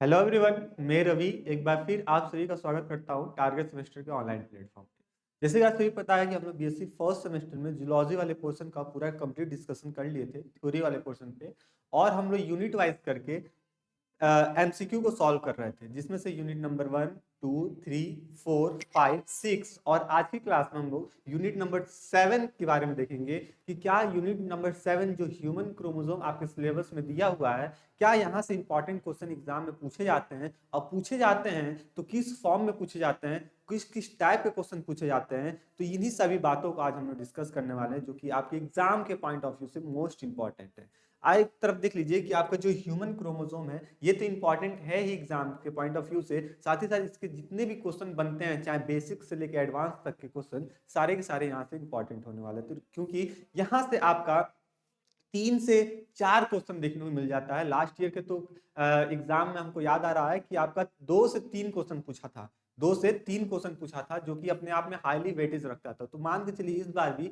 Hello everyone, मैं रवि एक बार फिर आप सभी का स्वागत करता हूं टारगेट सेमेस्टर के ऑनलाइन प्लेटफॉर्म पे। जैसे कि आप सभी पता है कि हम लोग बीएससी फर्स्ट सेमेस्टर में जूलॉजी वाले पोर्शन का पूरा कंप्लीट डिस्कशन कर लिए थे थ्योरी वाले पोर्शन पे, और हम लोग यूनिट वाइज करके एमसीक्यू को सॉल्व कर रहे थे, जिसमें से यूनिट नंबर 1, 2, 3, 4, 5, 6 और आज की क्लास में हम लोग यूनिट नंबर 7 के बारे में देखेंगे कि क्या यूनिट नंबर 7 जो ह्यूमन क्रोमोसोम आपके सिलेबस में दिया हुआ है, क्या यहाँ से इंपॉर्टेंट क्वेश्चन एग्जाम में पूछे जाते हैं, और पूछे जाते हैं तो किस फॉर्म में पूछे जाते हैं, किस किस टाइप के क्वेश्चन पूछे जाते हैं। तो इन्हीं सभी बातों को आज हम लोग डिस्कस करने वाले हैं, जो कि आपके एग्जाम के पॉइंट ऑफ व्यू से मोस्ट इंपॉर्टेंट है। एक तरफ देख लीजिए कि आपका जो ह्यूमन क्रोमोसोम है ये तो इंपॉर्टेंट है ही एग्जाम के पॉइंट ऑफ व्यू से, साथ ही साथ इसके जितने भी क्वेश्चन बनते हैं चाहे बेसिक से लेकर एडवांस तक के क्वेश्चन सारे के सारे यहाँ से इंपॉर्टेंट होने वाले हैं। तो क्योंकि यहाँ से आपका 3 से 4 क्वेश्चन देखने को मिल जाता है। लास्ट ईयर के तो एग्जाम में हमको याद आ रहा है कि आपका 2 से 3 क्वेश्चन पूछा था, 2 से 3 क्वेश्चन पूछा था, जो कि अपने आप में हाईली वेटेज रखता था। तो मान के चलिए इस बार भी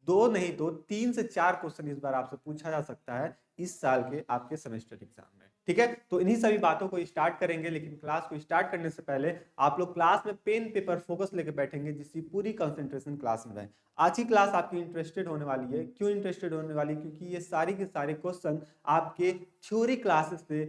2 नहीं तो 3 से 4 क्वेश्चन इस बार आपसे पूछा जा सकता है इस साल के आपके सेमेस्टर एग्जाम में। ठीक है, तो इन्हीं सभी बातों को स्टार्ट करेंगे, लेकिन क्लास को स्टार्ट करने से पहले आप लोग क्लास में पेन पेपर फोकस लेके बैठेंगे, जिसकी पूरी कंसंट्रेशन क्लास में रहे। आज की क्लास आपकी इंटरेस्टेड होने वाली है। क्यों इंटरेस्टेड होने वाली? क्योंकि ये सारी के सारे क्वेश्चन आपके थ्योरी क्लासेस से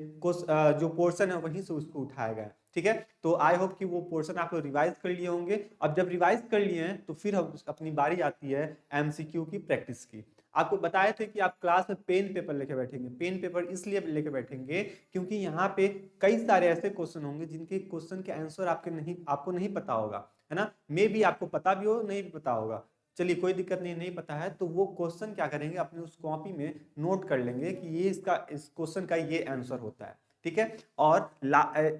जो पोर्शन है वहीं से उसको उठाया गया है। ठीक है, तो आई होप कि वो पोर्शन आप लोग रिवाइज कर लिए होंगे। अब जब रिवाइज कर लिए हैं तो फिर अपनी बारी आती है एमसीक्यू की प्रैक्टिस की। आपको बताए थे कि आप क्लास में पेन पेपर लेके बैठेंगे। पेन पेपर इसलिए लेके बैठेंगे क्योंकि यहाँ पे कई सारे ऐसे क्वेश्चन होंगे जिनके क्वेश्चन के आंसर आपको नहीं पता होगा, है ना। मे भी आपको पता भी हो, नहीं भी पता होगा। चलिए कोई दिक्कत नहीं, नहीं पता है तो वो क्वेश्चन क्या करेंगे, अपने उस कॉपी में नोट कर लेंगे कि ये इस क्वेश्चन का ये आंसर होता है। ठीक है, और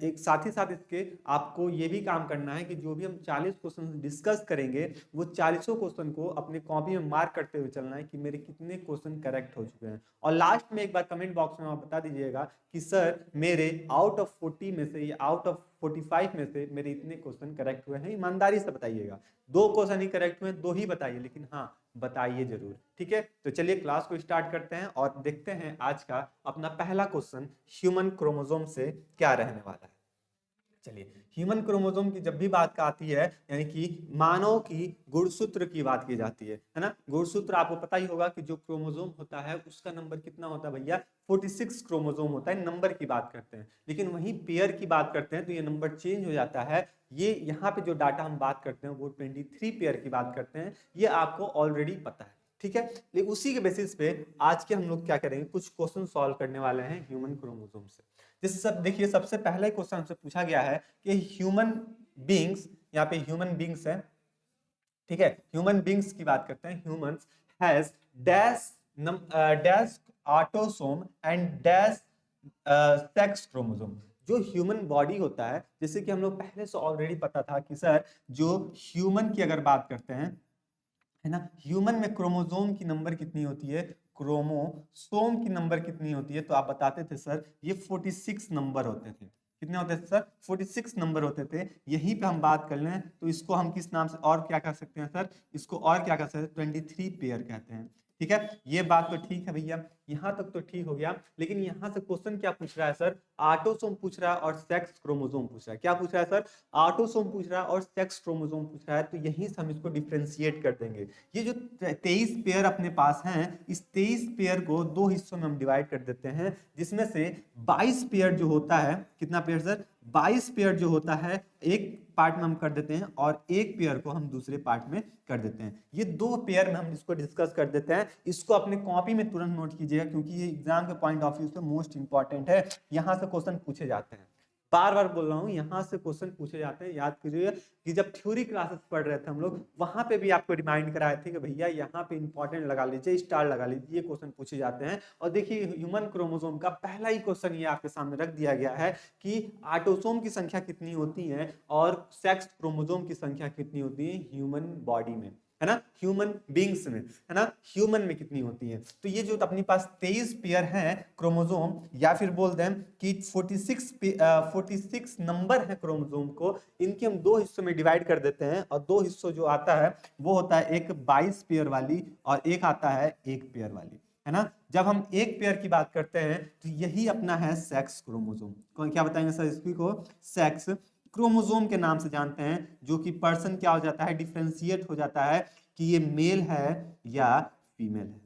एक साथ ही साथ इसके आपको ये भी काम करना है कि जो भी हम 40 क्वेश्चन डिस्कस करेंगे वो 40 क्वेश्चन को अपने कॉपी में मार्क करते हुए चलना है कि मेरे कितने क्वेश्चन करेक्ट हो चुके हैं। और लास्ट में एक बार कमेंट बॉक्स में आप बता दीजिएगा कि सर मेरे आउट ऑफ 40 में से या आउट ऑफ 45 में से मेरे इतने क्वेश्चन करेक्ट हुए हैं। ईमानदारी से बताइएगा। 2 क्वेश्चन ही करेक्ट हुए, 2 ही बताइए, लेकिन हाँ बताइए जरूर। ठीक है, तो चलिए क्लास को स्टार्ट करते हैं और देखते हैं आज का अपना पहला क्वेश्चन ह्यूमन क्रोमोसोम से क्या रहने वाला है। चलिए, ह्यूमन क्रोमोसोम की जब भी बात आती है, यानी कि मानव की गुणसूत्र की बात की जाती है ना। गुणसूत्र आपको पता ही होगा कि जो क्रोमोसोम होता है उसका नंबर कितना होता है भैया, 46 क्रोमोसोम होता है। नंबर की बात करते हैं, लेकिन वहीं पेयर की बात करते हैं तो ये नंबर चेंज हो जाता है। ये यहाँ पे जो डाटा हम बात करते हैं वो 23 पेयर की बात करते हैं, ये आपको ऑलरेडी पता है। ठीक है, लेकिन उसी के बेसिस पे आज के हम लोग क्या करेंगे, कुछ क्वेश्चन सॉल्व करने वाले हैं ह्यूमन क्रोमोसोम से। जैसे सब देखिए, सबसे पहला क्वेश्चन हमसे पूछा गया है कि ह्यूमन बींग्स, यहाँ पे ह्यूमन बींग्स है। ठीक है, ह्यूमन बींग्स की बात करते हैं। Humans has dash dash autosome and dash sex chromosome. जो ह्यूमन बॉडी होता है, जैसे कि हम लोग पहले से ऑलरेडी पता था कि सर जो ह्यूमन की अगर बात करते हैं, है ना, ह्यूमन में क्रोमोसोम की नंबर कितनी होती है, क्रोमोसोम की नंबर कितनी होती है, तो आप बताते थे सर ये 46 नंबर होते थे। कितने होते थे सर, 46 नंबर होते थे। यहीं पे हम बात कर लें तो इसको हम किस नाम से और क्या कर सकते हैं सर, इसको और क्या कर सकते हैं, 23 पेयर कहते हैं। ठीक है, ये बात तो ठीक है भैया, यहां तक तो ठीक हो गया। लेकिन यहां से क्वेश्चन क्या पूछ रहा है सर, ऑटोसोम पूछ रहा है और सेक्स क्रोमोसोम पूछ रहा है। क्या पूछ रहा है सर, ऑटोसोम पूछ रहा है और सेक्स क्रोमोसोम पूछ रहा है। तो यहीं से हम इसको डिफ्रेंशिएट कर देंगे। ये जो 23 पेयर अपने पास हैं, इस 23 पेयर को 2 हिस्सों में हम डिवाइड कर देते हैं, जिसमें से 22 पेयर जो होता है, कितना पेयर सर, 22 पेयर जो होता है एक पार्ट में हम कर देते हैं और एक पेयर को हम दूसरे पार्ट में कर देते हैं। ये 2 पेयर में हम इसको डिस्कस कर देते हैं। इसको अपने कॉपी में तुरंत नोट कीजिएगा, क्योंकि ये एग्जाम के पॉइंट ऑफ व्यू से मोस्ट इंपॉर्टेंट है। यहां से क्वेश्चन पूछे जाते हैं, बार बार बोल रहा हूं, यहां से क्वेश्चन पूछे जाते हैं। याद कीजिए कि जब थ्योरी क्लासेस पढ़ रहे थे हम लोग, वहां पे भी आपको रिमाइंड कराए थे कि भैया यहाँ पे इंपॉर्टेंट लगा लीजिए, स्टार लगा लीजिए, ये क्वेश्चन पूछे जाते हैं। और देखिए ह्यूमन क्रोमोसोम का पहला ही क्वेश्चन ये आपके सामने रख दिया गया है कि ऑटोसोम की संख्या कितनी होती है और सेक्स क्रोमोसोम की संख्या कितनी होती है ह्यूमन बॉडी में, है ना, ह्यूमन बींग्स में, है ना, ह्यूमन में कितनी होती है। तो ये जो अपने पास 23 पेयर हैं क्रोमोसोम, या फिर बोल दें कि 46 नंबर है क्रोमोसोम को, इनके हम 2 हिस्सों में डिवाइड कर देते हैं। और 2 हिस्सों जो आता है वो होता है एक 22 पेयर वाली और एक आता है 1 पेयर वाली। है ना। जब हम एक पेयर की बात करते हैं तो यही अपना है सेक्स क्रोमोसोम। क्या बताएंगे सर इसी को? सेक्स क्रोमोसोम के नाम से जानते हैं, जो कि पर्सन क्या हो जाता है, डिफ्रेंशिएट हो जाता है कि ये मेल है या फीमेल है।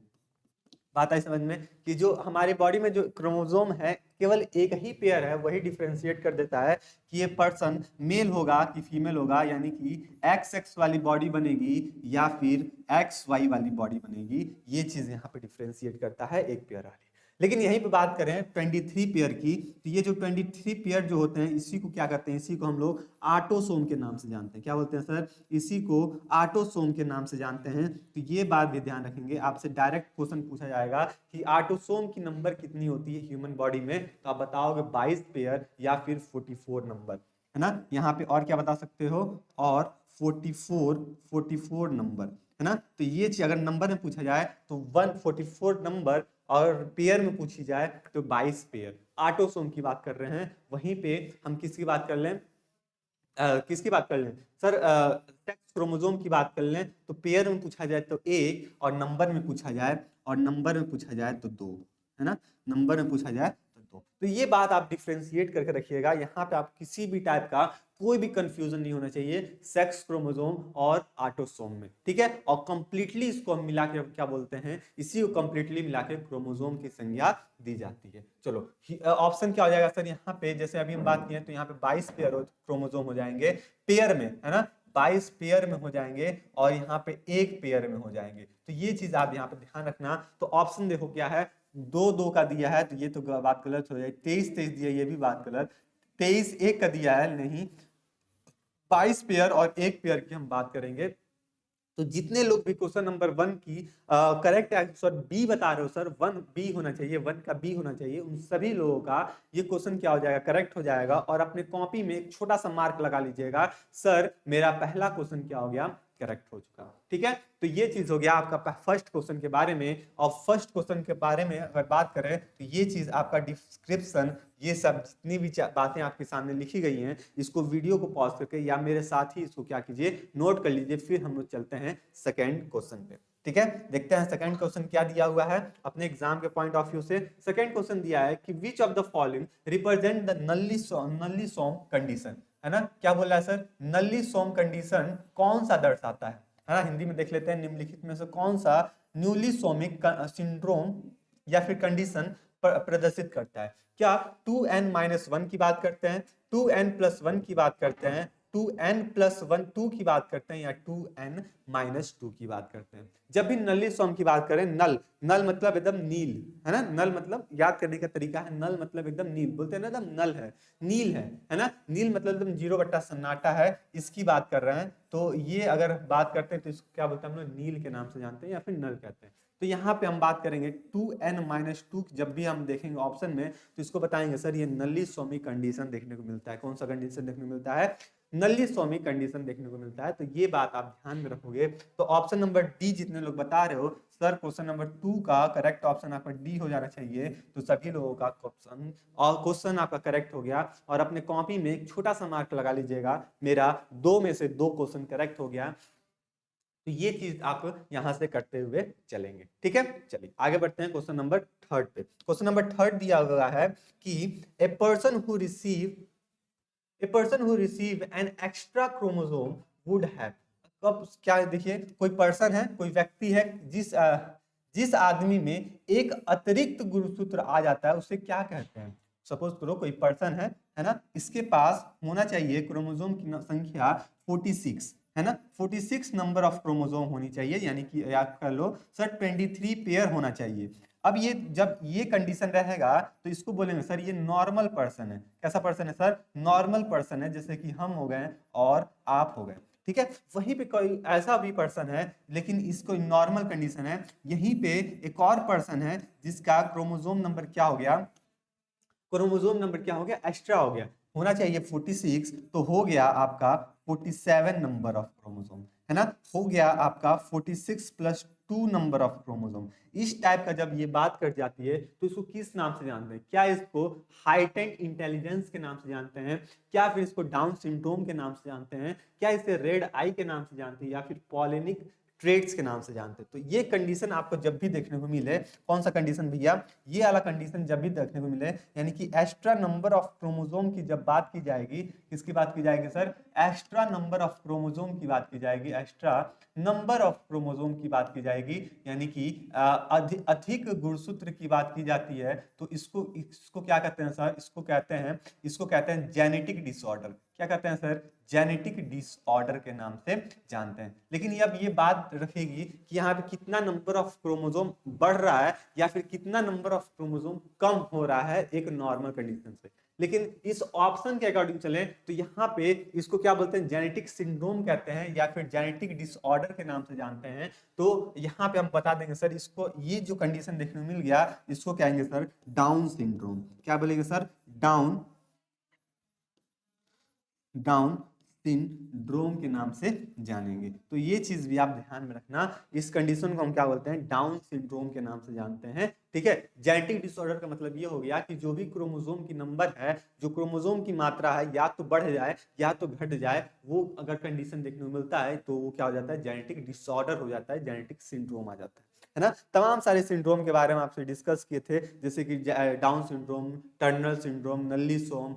बात आई समझ में कि जो हमारे बॉडी में जो क्रोमोसोम है केवल एक ही पेयर है, वही डिफरेंशिएट कर देता है कि ये पर्सन मेल होगा कि फीमेल होगा, यानी कि एक्स एक्स वाली बॉडी बनेगी या फिर एक्स वाई वाली बॉडी बनेगी। ये चीज यहाँ पे डिफरेंशिएट करता है एक पेयर वाली। लेकिन यहीं पे बात करें 23 पेयर की, तो ये जो 23 पेयर जो होते हैं इसी को क्या कहते हैं, इसी को हम लोग ऑटोसोम के नाम से जानते हैं। क्या बोलते हैं सर? इसी को ऑटोसोम के नाम से जानते हैं। तो ये बात भी ध्यान रखेंगे, आपसे डायरेक्ट क्वेश्चन पूछा जाएगा कि ऑटोसोम की नंबर कितनी होती है ह्यूमन बॉडी में, तो आप बताओगे 22 पेयर या फिर 44 नंबर, है ना। यहाँ पे और क्या बता सकते हो? और 44 नंबर, है ना। तो ये चीज अगर नंबर में पूछा जाए तो 144 नंबर, और पेयर में पूछी जाए तो 22 पेयर। ऑटोसोम की बात कर रहे हैं। वहीं पे हम किसकी बात कर लें, किसकी बात कर लें सर? सेक्स क्रोमोसोम की बात कर लें तो पेयर में पूछा जाए तो एक, और नंबर में पूछा जाए तो दो, है ना। नंबर में पूछा जाए तो दो। तो ये बात आप डिफ्रेंशिएट करके रखिएगा। यहाँ पे आप किसी भी टाइप का कोई भी कंफ्यूजन नहीं होना चाहिए सेक्स क्रोमोसोम और ऑटोसोम में, ठीक है। और कंप्लीटली इसको हम मिला के क्या बोलते हैं, इसी को कंप्लीटली मिला के क्रोमोसोम की संज्ञा दी जाती है। चलो ऑप्शन क्या हो जाएगा सर? यहाँ पे जैसे अभी हम बात किए तो यहाँ पे 22 पेयर क्रोमोसोम हो जाएंगे पेयर में, है ना। 22 पेयर में हो जाएंगे और यहाँ पे एक पेयर में हो जाएंगे। तो ये चीज आप यहाँ पे ध्यान रखना। तो ऑप्शन देखो क्या है, 2 का दिया है तो ये तो बात गलत हो जाए। 23 दिया, ये भी बात गलत। 23 एक का दिया है, नहीं। 22 पेयर और एक पेयर की हम बात करेंगे। तो जितने लोग भी क्वेश्चन नंबर 1 की करेक्ट आंसर बी बता रहे हो सर, 1 बी होना चाहिए, 1 का बी होना चाहिए, उन सभी लोगों का ये क्वेश्चन क्या हो जाएगा, करेक्ट हो जाएगा। और अपने कॉपी में एक छोटा सा मार्क लगा लीजिएगा, सर मेरा पहला क्वेश्चन क्या हो गया, करेक्ट हो चुका। ठीक है, तो ये चीज हो गया आपका फर्स्ट क्वेश्चन के बारे में। और फर्स्ट क्वेश्चन के बारे में अगर बात करें तो ये चीज आपका डिस्क्रिप्शन, ये सब जितनी भी बातें आपके सामने लिखी गई हैं, इसको वीडियो को पॉज करके या मेरे साथ ही इसको क्या कीजिए, नोट कर लीजिए। फिर हम लोग चलते हैं सेकेंड क्वेश्चन पे। ठीक है, देखते हैं सेकंड क्वेश्चन क्या दिया हुआ है अपने एग्जाम के पॉइंट ऑफ व्यू से। सेकंड क्वेश्चन दिया है कि which of the following represent the nullisomic condition, है ना। क्या बोल रहा है सर? नल्ली सॉम कंडीशन कौन सा दर्शाता है ना। हिंदी में देख लेते हैं, निम्नलिखित में से कौन सा न्यूली सोमिक सिंड्रोम या फिर कंडीशन प्रदर्शित करता है। क्या 2n-1 की बात करते हैं, 2n+1 की बात करते हैं, 2n+1 2 की बात करते हैं, या 2n-2 की बात करते हैं। जब भी नल्ली सॉम की बात करें, नल नल मतलब एकदम नील, है ना। नल मतलब याद करने का तरीका है, नल मतलब एकदम नील, बोलते हैं ना एकदम नल है, नील है ना। नील मतलब एकदम 0 बट्टा सन्नाटा है, इसकी बात कर रहे हैं। तो ये अगर बात करते हैं तो इसको क्या बोलते हैं हम लोग, नील के नाम से जानते हैं या फिर नल कहते हैं। तो यहाँ पे हम बात करेंगे 2n-2, जब भी हम देखेंगे ऑप्शन में तो इसको बताएंगे सर ये नल्ली सोमी कंडीशन देखने को मिलता है। कौन सा कंडीशन देखने को मिलता है? नल्ली सोमी कंडीशन देखने को मिलता है। तो ये बात आप ध्यान में रखोगे। तो ऑप्शन नंबर डी जितने लोग बता रहे हो सर क्वेश्चन नंबर 2 का करेक्ट ऑप्शन आपका डी हो जाना चाहिए, तो सभी लोगों का क्वेश्चन आपका करेक्ट हो गया। और अपने कॉपी में एक छोटा सा मार्क लगा लीजिएगा, मेरा 2 में से 2 क्वेश्चन करेक्ट हो गया। तो ये चीज आप यहां से करते हुए चलेंगे। ठीक है, चलिए आगे बढ़ते हैं क्वेश्चन नंबर 3 पे। क्वेश्चन नंबर 3 दिया हुआ है कि a person who receive an extra chromosome would have. अब क्या देखिए, कोई पर्सन है, कोई व्यक्ति है, जिस आदमी में एक अतिरिक्त गुणसूत्र आ जाता है उसे क्या कहते हैं। सपोज करो कोई पर्सन है ना, इसके पास होना चाहिए क्रोमोसोम की संख्या 46, है ना। 46 नंबर ऑफ क्रोमोसोम होनी चाहिए, यानी कि याद कर लो सर 23 पेयर होना चाहिए। अब ये जब ये कंडीशन रहेगा तो इसको बोलेंगे सर ये नॉर्मल पर्सन है। कैसा पर्सन है सर? नॉर्मल पर्सन है, जैसे कि हम हो गए और आप हो गए। ठीक है, वहीं पे कोई ऐसा भी पर्सन है लेकिन इसको नॉर्मल कंडीशन है। यहीं पे एक और पर्सन है जिसका क्रोमोसोम नंबर क्या हो गया, क्रोमोसोम नंबर क्या हो गया, एक्स्ट्रा हो गया। होना चाहिए 46, तो हो गया आपका 47 नंबर ऑफ क्रोमोसोम, है ना। हो गया आपका 46 + 2 नंबर ऑफ क्रोमोसोम। इस टाइप का जब ये बात कर जाती है तो इसको किस नाम से जानते हैं? क्या इसको हाइटेंड इंटेलिजेंस के नाम से जानते हैं, क्या फिर इसको डाउन सिंड्रोम के नाम से जानते हैं, क्या इसे रेड आई के नाम से जानते हैं, या फिर पॉलिनिक ट्रेड्स के नाम से जानते हैं। तो ये कंडीशन आपको जब भी देखने को मिले, कौन सा कंडीशन भैया, ये वाला कंडीशन जब भी देखने को मिले, यानी कि एक्स्ट्रा नंबर ऑफ क्रोमोसोम की जब बात की जाएगी, किसकी बात की जाएगी sir, extra number of chromosome की बात की जाएगी, एक्स्ट्रा नंबर ऑफ क्रोमोसोम की बात की जाएगी, यानी कि अधिक गुणसूत्र की बात की जाती है, तो इसको क्या कहते हैं सर, इसको कहते हैं जेनेटिक डिसऑर्डर। क्या कहते हैं सर, जेनेटिक डिसऑर्डर के नाम से जानते हैं। लेकिन अब ये बात रखेगी कि यहाँ पे कितना नंबर ऑफ क्रोमोसोम बढ़ रहा है या फिर कितना नंबर ऑफ क्रोमोसोम कम हो रहा है एक नॉर्मल कंडीशन से। लेकिन इस ऑप्शन के अकॉर्डिंग चले तो यहाँ पे इसको क्या बोलते हैं, जेनेटिक सिंड्रोम कहते हैं या फिर जेनेटिक डिसऑर्डर के नाम से जानते हैं। तो यहाँ पे हम बता देंगे सर, इसको ये जो कंडीशन देखने को मिल गया इसको कहेंगे सर डाउन सिंड्रोम। क्या बोलेंगे सर, डाउन सिंड्रोम के नाम से जानेंगे। तो ये चीज भी आप ध्यान में रखना, इस कंडीशन को हम क्या बोलते हैं, डाउन सिंड्रोम के नाम से जानते हैं। ठीक है, जेनेटिक डिसऑर्डर का मतलब ये हो गया कि जो भी क्रोमोसोम की नंबर है, जो क्रोमोसोम की मात्रा है, या तो बढ़ जाए या तो घट जाए, वो अगर कंडीशन देखने को मिलता है तो वो क्या हो जाता है, जेनेटिक डिसऑर्डर हो जाता है, जेनेटिक सिंड्रोम आ जाता है ना। तमाम सारे सिंड्रोम के बारे में आपसे डिस्कस किए थे, जैसे कि डाउन सिंड्रोम, टर्नर सिंड्रोम, नल्लीसोम,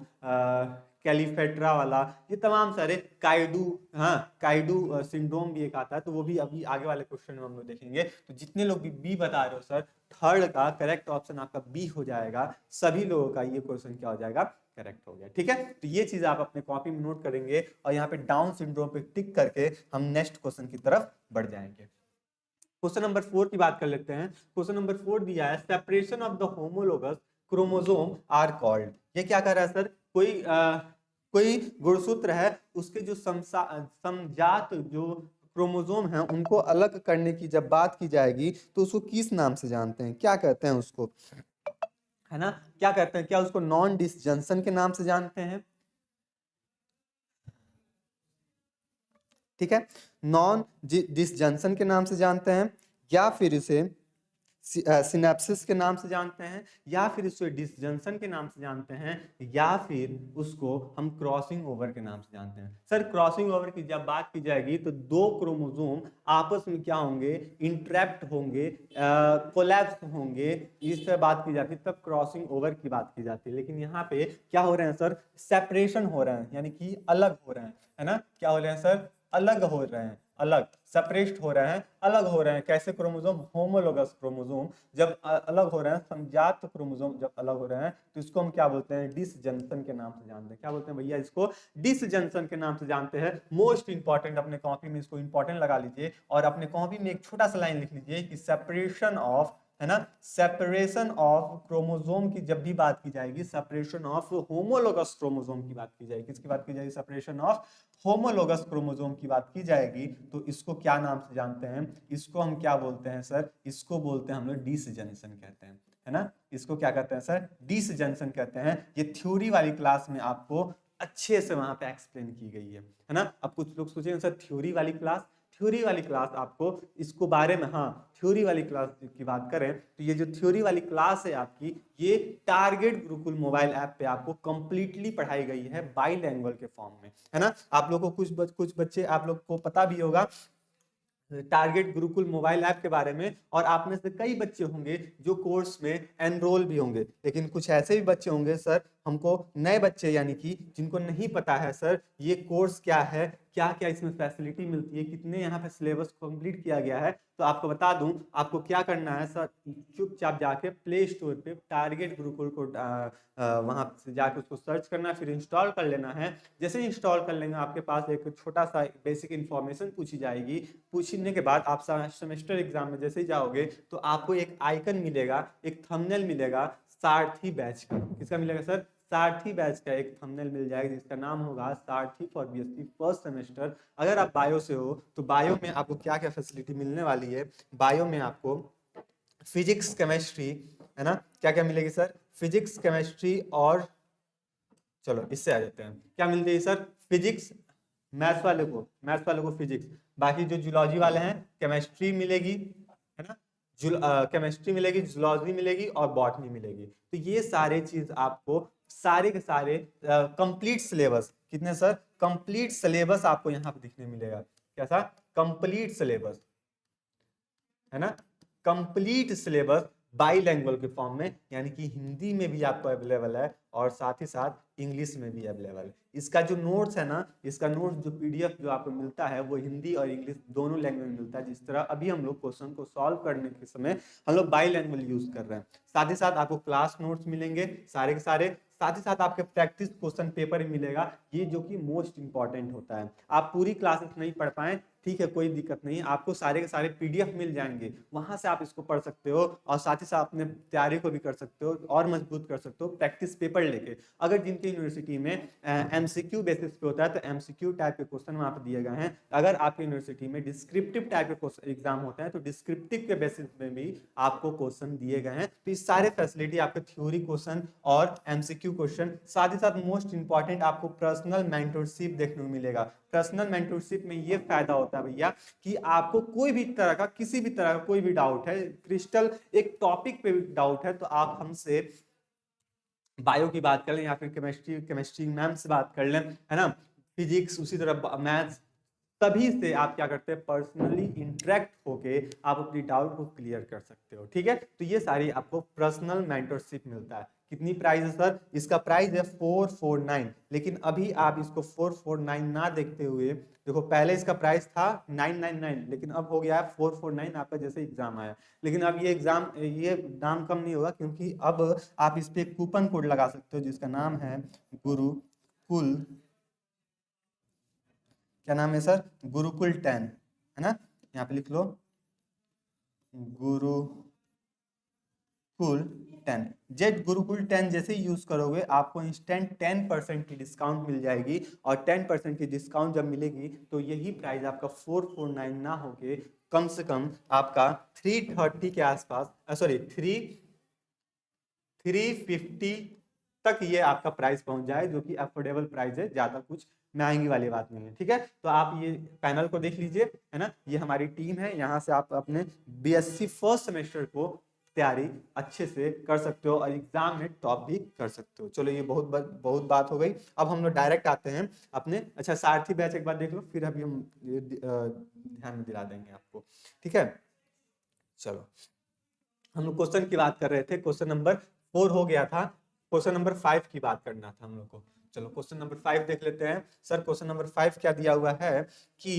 कैलीफेट्रा वाला, ये तमाम सारे, काइडू, हाँ काइडू सिंड्रोम भी एक आता है, तो वो भी अभी आगे वाले क्वेश्चन में हम लोग देखेंगे। तो जितने लोग भी बी बता रहे हो सर, थर्ड का करेक्ट ऑप्शन आपका बी हो जाएगा, सभी लोगों का ये क्वेश्चन क्या हो जाएगा, करेक्ट हो गया। ठीक है, तो ये चीज आप अपने कॉपी में नोट करेंगे और यहाँ पे डाउन सिंड्रोम पे टिक करके हम नेक्स्ट क्वेश्चन की तरफ बढ़ जाएंगे। क्वेश्चन नंबर 4 की बात कर लेते हैं। क्वेश्चन नंबर 4 दिया है, separation of the homologous chromosome are called. ये क्या कर रहा है सर, कोई गुणसूत्र है, उसके जो समजात जो क्रोमोसोम है उनको अलग करने की जब बात की जाएगी तो उसको किस नाम से जानते हैं, क्या कहते हैं उसको, है ना, क्या कहते हैं, क्या उसको नॉन डिसजंक्शन के नाम से जानते हैं। ठीक है, नॉन डिसजंक्शन के नाम से जानते हैं, या फिर इसे सिनेप्सिस के नाम से जानते हैं, या फिर इसे डिसजंक्शन के नाम से जानते हैं, या फिर उसको हम क्रॉसिंग ओवर के नाम से जानते हैं। सर क्रॉसिंग ओवर की जब बात की जाएगी तो दो क्रोमोसोम आपस में क्या होंगे, इंटरेक्ट होंगे, कोलैप्स होंगे, इस तरह बात की जाती है, तब क्रॉसिंग ओवर की बात की जाती है। लेकिन यहाँ पे क्या हो रहे हैं सर, सेपरेशन हो रहे हैं, यानी कि अलग हो रहे हैं, है ना, क्या हो रहे हैं सर, अलग हो रहे हैं, अलग सेपरेट हो रहे हैं, अलग हो रहे हैं। कैसे क्रोमोसोम, होमोलोगस क्रोमोसोम जब अलग हो रहे हैं, समजात क्रोमोसोम जब अलग हो रहे हैं, तो इसको हम क्या बोलते हैं, डिसजंक्शन के नाम से जानते हैं। क्या बोलते हैं भैया, इसको डिसजंक्शन के नाम से जानते हैं। मोस्ट इंपॉर्टेंट, अपने कॉपी में इसको इंपॉर्टेंट लगा लीजिए और अपने कॉपी में एक छोटा सा लाइन लिख लीजिए कि सेपरेशन ऑफ, है ना, सेपरेशन ऑफ क्रोमोसोम की जब भी बात की जाएगी, सेपरेशन ऑफ होमोलोगस क्रोमोसोम की बात की जाएगी, किसकी बात की जाएगी, सेपरेशन ऑफ होमोलोगस क्रोमोसोम की बात की जाएगी, तो इसको क्या नाम से जानते हैं, इसको हम क्या बोलते हैं सर, इसको बोलते हैं हम लोग डिसजंक्शन कहते हैं, है ना, इसको क्या कहते हैं सर, डिसजंक्शन कहते हैं। ये थ्योरी वाली क्लास में आपको अच्छे से वहां पे एक्सप्लेन की गई है ना। अब कुछ लोग सोचेंगे सर थ्योरी वाली क्लास, थ्योरी वाली क्लास आपको इसको बारे में, हाँ थ्योरी वाली क्लास की बात करें तो ये जो थ्योरी वाली क्लास है आपकी, ये टारगेट गुरुकुल मोबाइल ऐप पे आपको कंप्लीटली पढ़ाई गई है बाइलैंग्वेज के फॉर्म में, है ना। आप लोगों को कुछ बच्चे, आप लोग को पता भी होगा टारगेट गुरुकुल मोबाइल ऐप के बारे में, और आप में से कई बच्चे होंगे जो कोर्स में एनरोल भी होंगे। लेकिन कुछ ऐसे भी बच्चे होंगे सर, हमको नए बच्चे यानी कि जिनको नहीं पता है सर ये कोर्स क्या है, क्या क्या इसमें फैसिलिटी मिलती है, कितने यहाँ पे सिलेबस कंप्लीट किया गया है। तो आपको बता दूं, आपको क्या करना है सर, चुपचाप जाके प्ले स्टोर पे टारगेट गुरुकुल को वहां से जाके उसको सर्च करना, फिर इंस्टॉल कर लेना है। जैसे इंस्टॉल कर लेंगे आपके पास एक छोटा सा बेसिक इन्फॉर्मेशन पूछी जाएगी, पूछने के बाद आप सेमेस्टर एग्जाम में जैसे ही जाओगे तो आपको एक आइकन मिलेगा, एक थंबनेल मिलेगा सारथी बैच का। किसका मिलेगा सर, सारथी बैच का एक थंबनेल मिल जाएगा जिसका नाम होगा सारथी फॉर बीएससी फर्स्ट सेमेस्टर। अगर आप बायो से हो तो बायो में आपको क्या क्या फैसिलिटी मिलने वाली है, बायो में आपको फिजिक्स केमिस्ट्री, है ना, क्या क्या मिलेगी सर, फिजिक्स केमिस्ट्री, और चलो इससे आ जाते हैं, क्या मिलती है सर, फिजिक्स, मैथ्स वाले को फिजिक्स, बाकी जो जूलॉजी वाले हैं केमिस्ट्री मिलेगी, है ना, केमिस्ट्री मिलेगी, जूलॉजी मिलेगी और बॉटनी मिलेगी। तो ये सारे चीज आपको सारे के सारे कंप्लीट सिलेबस, कितने सर, कंप्लीट सिलेबस आपको यहाँ पे दिखने मिलेगा। कैसा, कंप्लीट सिलेबस, है ना, कंप्लीट सिलेबस बाईलैंग्वेज के फॉर्म में, यानी कि हिंदी में भी आपको अवेलेबल है और साथ ही साथ इंग्लिश में भी अवेलेबल है। इसका जो नोट्स है ना, इसका नोट्स जो पीडीएफ जो आपको मिलता है वो हिंदी और इंग्लिश दोनों लैंग्वेज में मिलता है। जिस तरह अभी हम लोग क्वेश्चन को सॉल्व करने के समय हम लोग बाईलैंग्वेज यूज कर रहे हैं। साथ ही साथ आपको क्लास नोट्स मिलेंगे सारे के सारे, साथ ही साथ आपके प्रैक्टिस क्वेश्चन पेपर भी मिलेगा, ये जो कि मोस्ट इंपॉर्टेंट होता है। आप पूरी क्लासेस नहीं पढ़ पाए, ठीक है, कोई दिक्कत नहीं, आपको सारे के सारे पीडीएफ मिल जाएंगे, वहां से आप इसको पढ़ सकते हो और साथ ही साथ अपने तैयारी को भी कर सकते हो और मजबूत कर सकते हो प्रैक्टिस पेपर लेके। अगर जिनके यूनिवर्सिटी में एमसीक्यू बेसिस पे होता है तो एमसीक्यू टाइप के क्वेश्चन वहां पर दिए गए हैं। अगर आपकी यूनिवर्सिटी में डिस्क्रिप्टिव टाइप के एग्जाम होते हैं तो डिस्क्रिप्टिव के बेसिस में भी आपको क्वेश्चन दिए गए हैं। तो इस सारे फैसिलिटी आपके थ्योरी क्वेश्चन और एमसीक्यू क्वेश्चन, साथ ही साथ मोस्ट इंपॉर्टेंट आपको पर्सनल मेंटरशिप देखने को मिलेगा। पर्सनल मेंटरशिप में ये फायदा होता है भैया कि आपको कोई भी तरह का, किसी भी तरह का कोई भी डाउट है, क्रिस्टल एक टॉपिक पे भी डाउट है तो आप हमसे बायो की बात कर लें या फिर केमिस्ट्री मैम से बात कर लें, है ना, फिजिक्स, उसी तरह मैथ्स, तभी से आप क्या करते हैं, पर्सनली इंटरेक्ट होके आप अपनी डाउट को क्लियर कर सकते हो। ठीक है, तो ये सारी आपको पर्सनल मेंटरशिप मिलता है। कितनी प्राइस है सर? इसका प्राइस है 449, लेकिन अभी आप इसको 449 ना देखते हुए, देखो पहले इसका प्राइस था 999, लेकिन अब हो गया है 449 आपका जैसे एग्जाम आया। लेकिन अब ये दाम कम नहीं होगा, क्योंकि अब आप इस पे कूपन कोड लगा सकते हो जिसका नाम है गुरुकुल। क्या नाम है सर? गुरुकुल 10, है ना, यहाँ पे लिख लो गुरुकुल 10। जेट गुरुकुल 10 जैसे ही यूज करोगे आपको इंस्टेंट 10% की डिस्काउंट मिल जाएगी, और 10% की डिस्काउंट जब मिलेगी तो यही प्राइस आपका 449 ना होके कम से कम आपका 330 के आसपास, सॉरी 350 तक ये आपका प्राइस पहुंच जाए, जो कि अफोर्डेबल प्राइस है, ज्यादा कुछ महंगी वाली बात नहीं है। ठीक है, तो आप ये पैनल को देख लीजिए, है ना, ये हमारी टीम है, यहाँ से आप अपने बीएससी फर्स्ट सेमेस्टर को तैयारी अच्छे से कर सकते हो और एग्जाम में टॉप भी कर सकते हो। चलो ये बहुत बात हो गई। अब हम लोग डायरेक्ट आते हैं अपने, अच्छा सारथी बैच एक बार देख लो, फिर अभी हम ध्यान में दिला देंगे आपको। ठीक है, चलो हम लोग क्वेश्चन की बात कर रहे थे, क्वेश्चन नंबर 4 हो गया था, क्वेश्चन नंबर 5 की बात करना था हम लोग को। चलो क्वेश्चन नंबर 5 देख लेते हैं। सर क्वेश्चन नंबर 5 क्या दिया हुआ है कि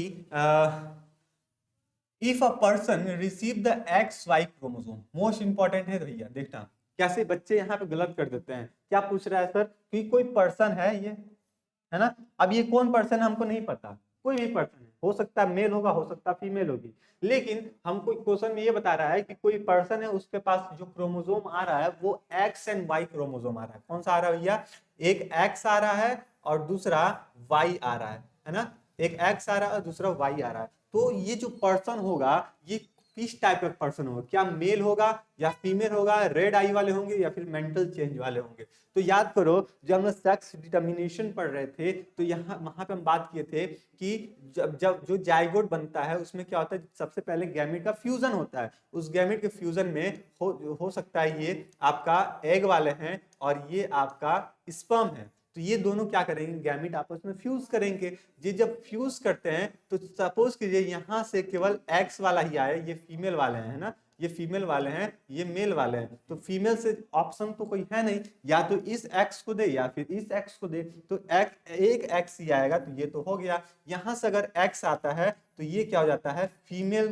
if a person receive the X Y chromosome, most important है भैया, देखना कैसे बच्चे यहाँ पे गलत कर देते हैं। क्या पूछ रहा है सर कि कोई पर्सन है ये, है ना, अब ये कौन पर्सन है हमको नहीं पता, कोई भी पर्सन है, हो सकता है मेल होगा, हो सकता है फीमेल होगी, लेकिन हमको क्वेश्चन में ये बता रहा है कि कोई पर्सन है, उसके पास जो क्रोमोसोम आ रहा है वो एक्स एंड वाई क्रोमोसोम आ रहा है। कौन सा आ रहा है भैया? एक एक्स आ रहा है और दूसरा वाई आ रहा है ना, एक एक्स आ रहा है और दूसरा वाई आ रहा है। तो ये जो पर्सन होगा ये किस टाइप का पर्सन होगा, क्या मेल होगा या फीमेल होगा, रेड आई वाले होंगे या फिर मेंटल चेंज वाले होंगे? तो याद करो जब हम सेक्स डिटर्मिनेशन पढ़ रहे थे तो यहाँ वहां पे हम बात किए थे कि जब जब जो जाइगोट बनता है उसमें क्या होता है, सबसे पहले गैमेट का फ्यूजन होता है। उस गैमेट के फ्यूजन में हो सकता है ये आपका एग वाले हैं और ये आपका स्पर्म है, तो ये दोनों क्या करेंगे, गैमेट आपस में फ्यूज करेंगे। ये जब फ्यूज करते हैं तो सपोज कीजिए यहाँ से केवल एक्स वाला ही आया, ये फीमेल वाले हैं, है ना, ये फीमेल वाले हैं, ये मेल वाले हैं, तो फीमेल से ऑप्शन तो कोई है नहीं, या तो इस एक्स को दे या फिर इस एक्स को दे, तो एक एक्स ही आएगा, तो ये तो हो गया। यहां से अगर एक्स आता है तो ये क्या हो जाता है, फीमेल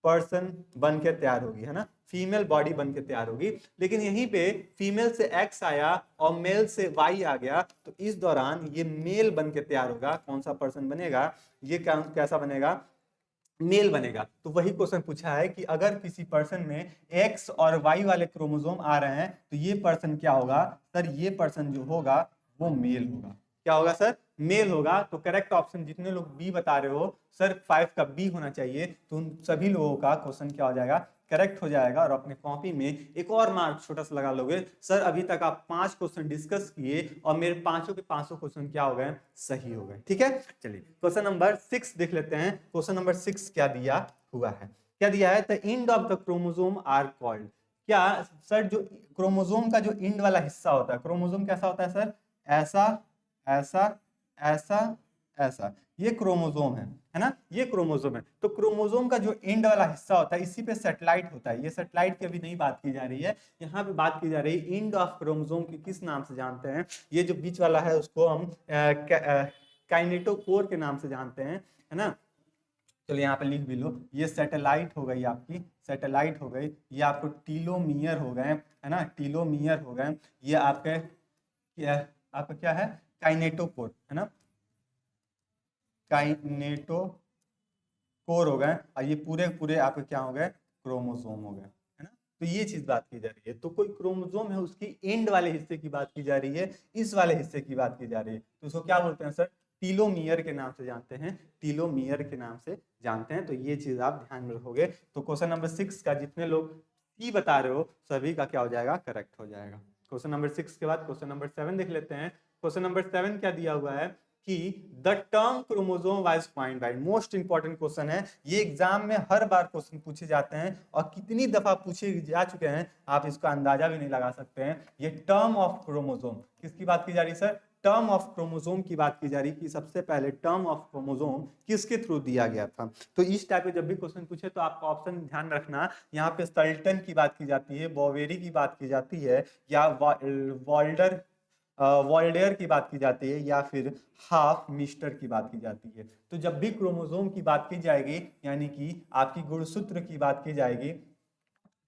पर्सन बन के तैयार होगी, है ना, फीमेल बॉडी बन के तैयार होगी। लेकिन यहीं पे फीमेल से एक्स आया और मेल से वाई आ गया, तो इस दौरान ये मेल बन के तैयार होगा। कौन सा पर्सन बनेगा, ये कैसा बनेगा, मेल बनेगा। तो वही क्वेश्चन पूछा है कि अगर किसी पर्सन में एक्स और वाई वाले क्रोमोसोम आ रहे हैं तो ये पर्सन क्या होगा सर, ये पर्सन जो होगा वो मेल होगा। क्या होगा सर? मेल होगा। तो करेक्ट ऑप्शन जितने लोग बी बता रहे हो सर 5 का बी होना चाहिए, तो उन सभी लोगों का क्वेश्चन क्या हो जाएगा, करेक्ट हो जाएगा। और अपने कॉपी में एक और मार्क छोटा सा लगा लोगे, सर अभी तक आप 5 क्वेश्चन डिस्कस किए और मेरे पांचों के 500 क्वेश्चन क्या हो गए, सही हो गए। ठीक है, चलिए क्वेश्चन नंबर 6 देख लेते हैं। क्वेश्चन नंबर 6 क्या दिया हुआ है, क्या दिया है, the end of the chromosome are called. क्या सर जो क्रोमोसोम का जो एंड वाला हिस्सा होता है, क्रोमोसोम कैसा होता है सर, ऐसा ऐसा ऐसा ऐसा, ये क्रोमोसोम है ना, ये क्रोमोसोम है। तो क्रोमोसोम का जो एंड वाला हिस्सा होता है इसी पे सैटेलाइट होता है। ये सैटेलाइट की अभी नहीं बात की जा रही है, यहाँ पे बात की जा रही है एंड ऑफ क्रोमोसोम की किस नाम से जानते हैं। ये जो बीच वाला है उसको हम काइनेटोकोर के नाम से जानते हैं, है ना। चलो यहाँ पे लिख भी लो, ये सैटेलाइट हो गई आपकी, सैटेलाइट हो गई, ये आपको टीलोमियर हो गए, है ना, टीलोमियर हो गए। ये आपके आपका क्या है, काइनेटोकोर, है ना, काइनेटोकोर हो गए, और ये पूरे पूरे आपके क्या हो गए, क्रोमोसोम हो गए, है ना। तो ये चीज बात की जा रही है। तो कोई क्रोमोसोम है उसकी एंड वाले हिस्से की बात की जा रही है, इस वाले हिस्से की बात की जा रही है, तो उसको क्या बोलते हैं सर, टीलोमियर के नाम से जानते हैं, टीलोमियर के नाम से जानते हैं। तो ये चीज आप ध्यान में रखोगे। तो क्वेश्चन नंबर 6 का जितने लोग सी बता रहे हो सभी का क्या हो जाएगा, करेक्ट हो जाएगा। क्वेश्चन नंबर 6 के बाद क्वेश्चन नंबर 7 देख लेते हैं। क्वेश्चन नंबर 7 क्या दिया हुआ है कि the term chromosome was find by, most important question है ये, एग्जाम में हर बार क्वेश्चन पूछे जाते हैं और कितनी दफा पूछे जा चुके हैं आप इसका अंदाजा भी नहीं लगा सकते हैं। ये टर्म ऑफ क्रोमोसोम किसकी बात की जा रही है सर, टर्म ऑफ क्रोमोसोम की बात की जा रही है कि सबसे पहले टर्म ऑफ क्रोमोसोम किसके थ्रू दिया गया था। तो इस टाइप के जब भी क्वेश्चन पूछे तो आपका ऑप्शन ध्यान रखना, यहाँ पे सल्टन की बात की जाती है, बोवेरी की बात की जाती है, या वॉल्डेयर की बात की जाती है, या फिर हाफ मिस्टर की बात की जाती है। तो जब भी क्रोमोसोम की बात की जाएगी यानी कि आपकी गुणसूत्र की बात की जाएगी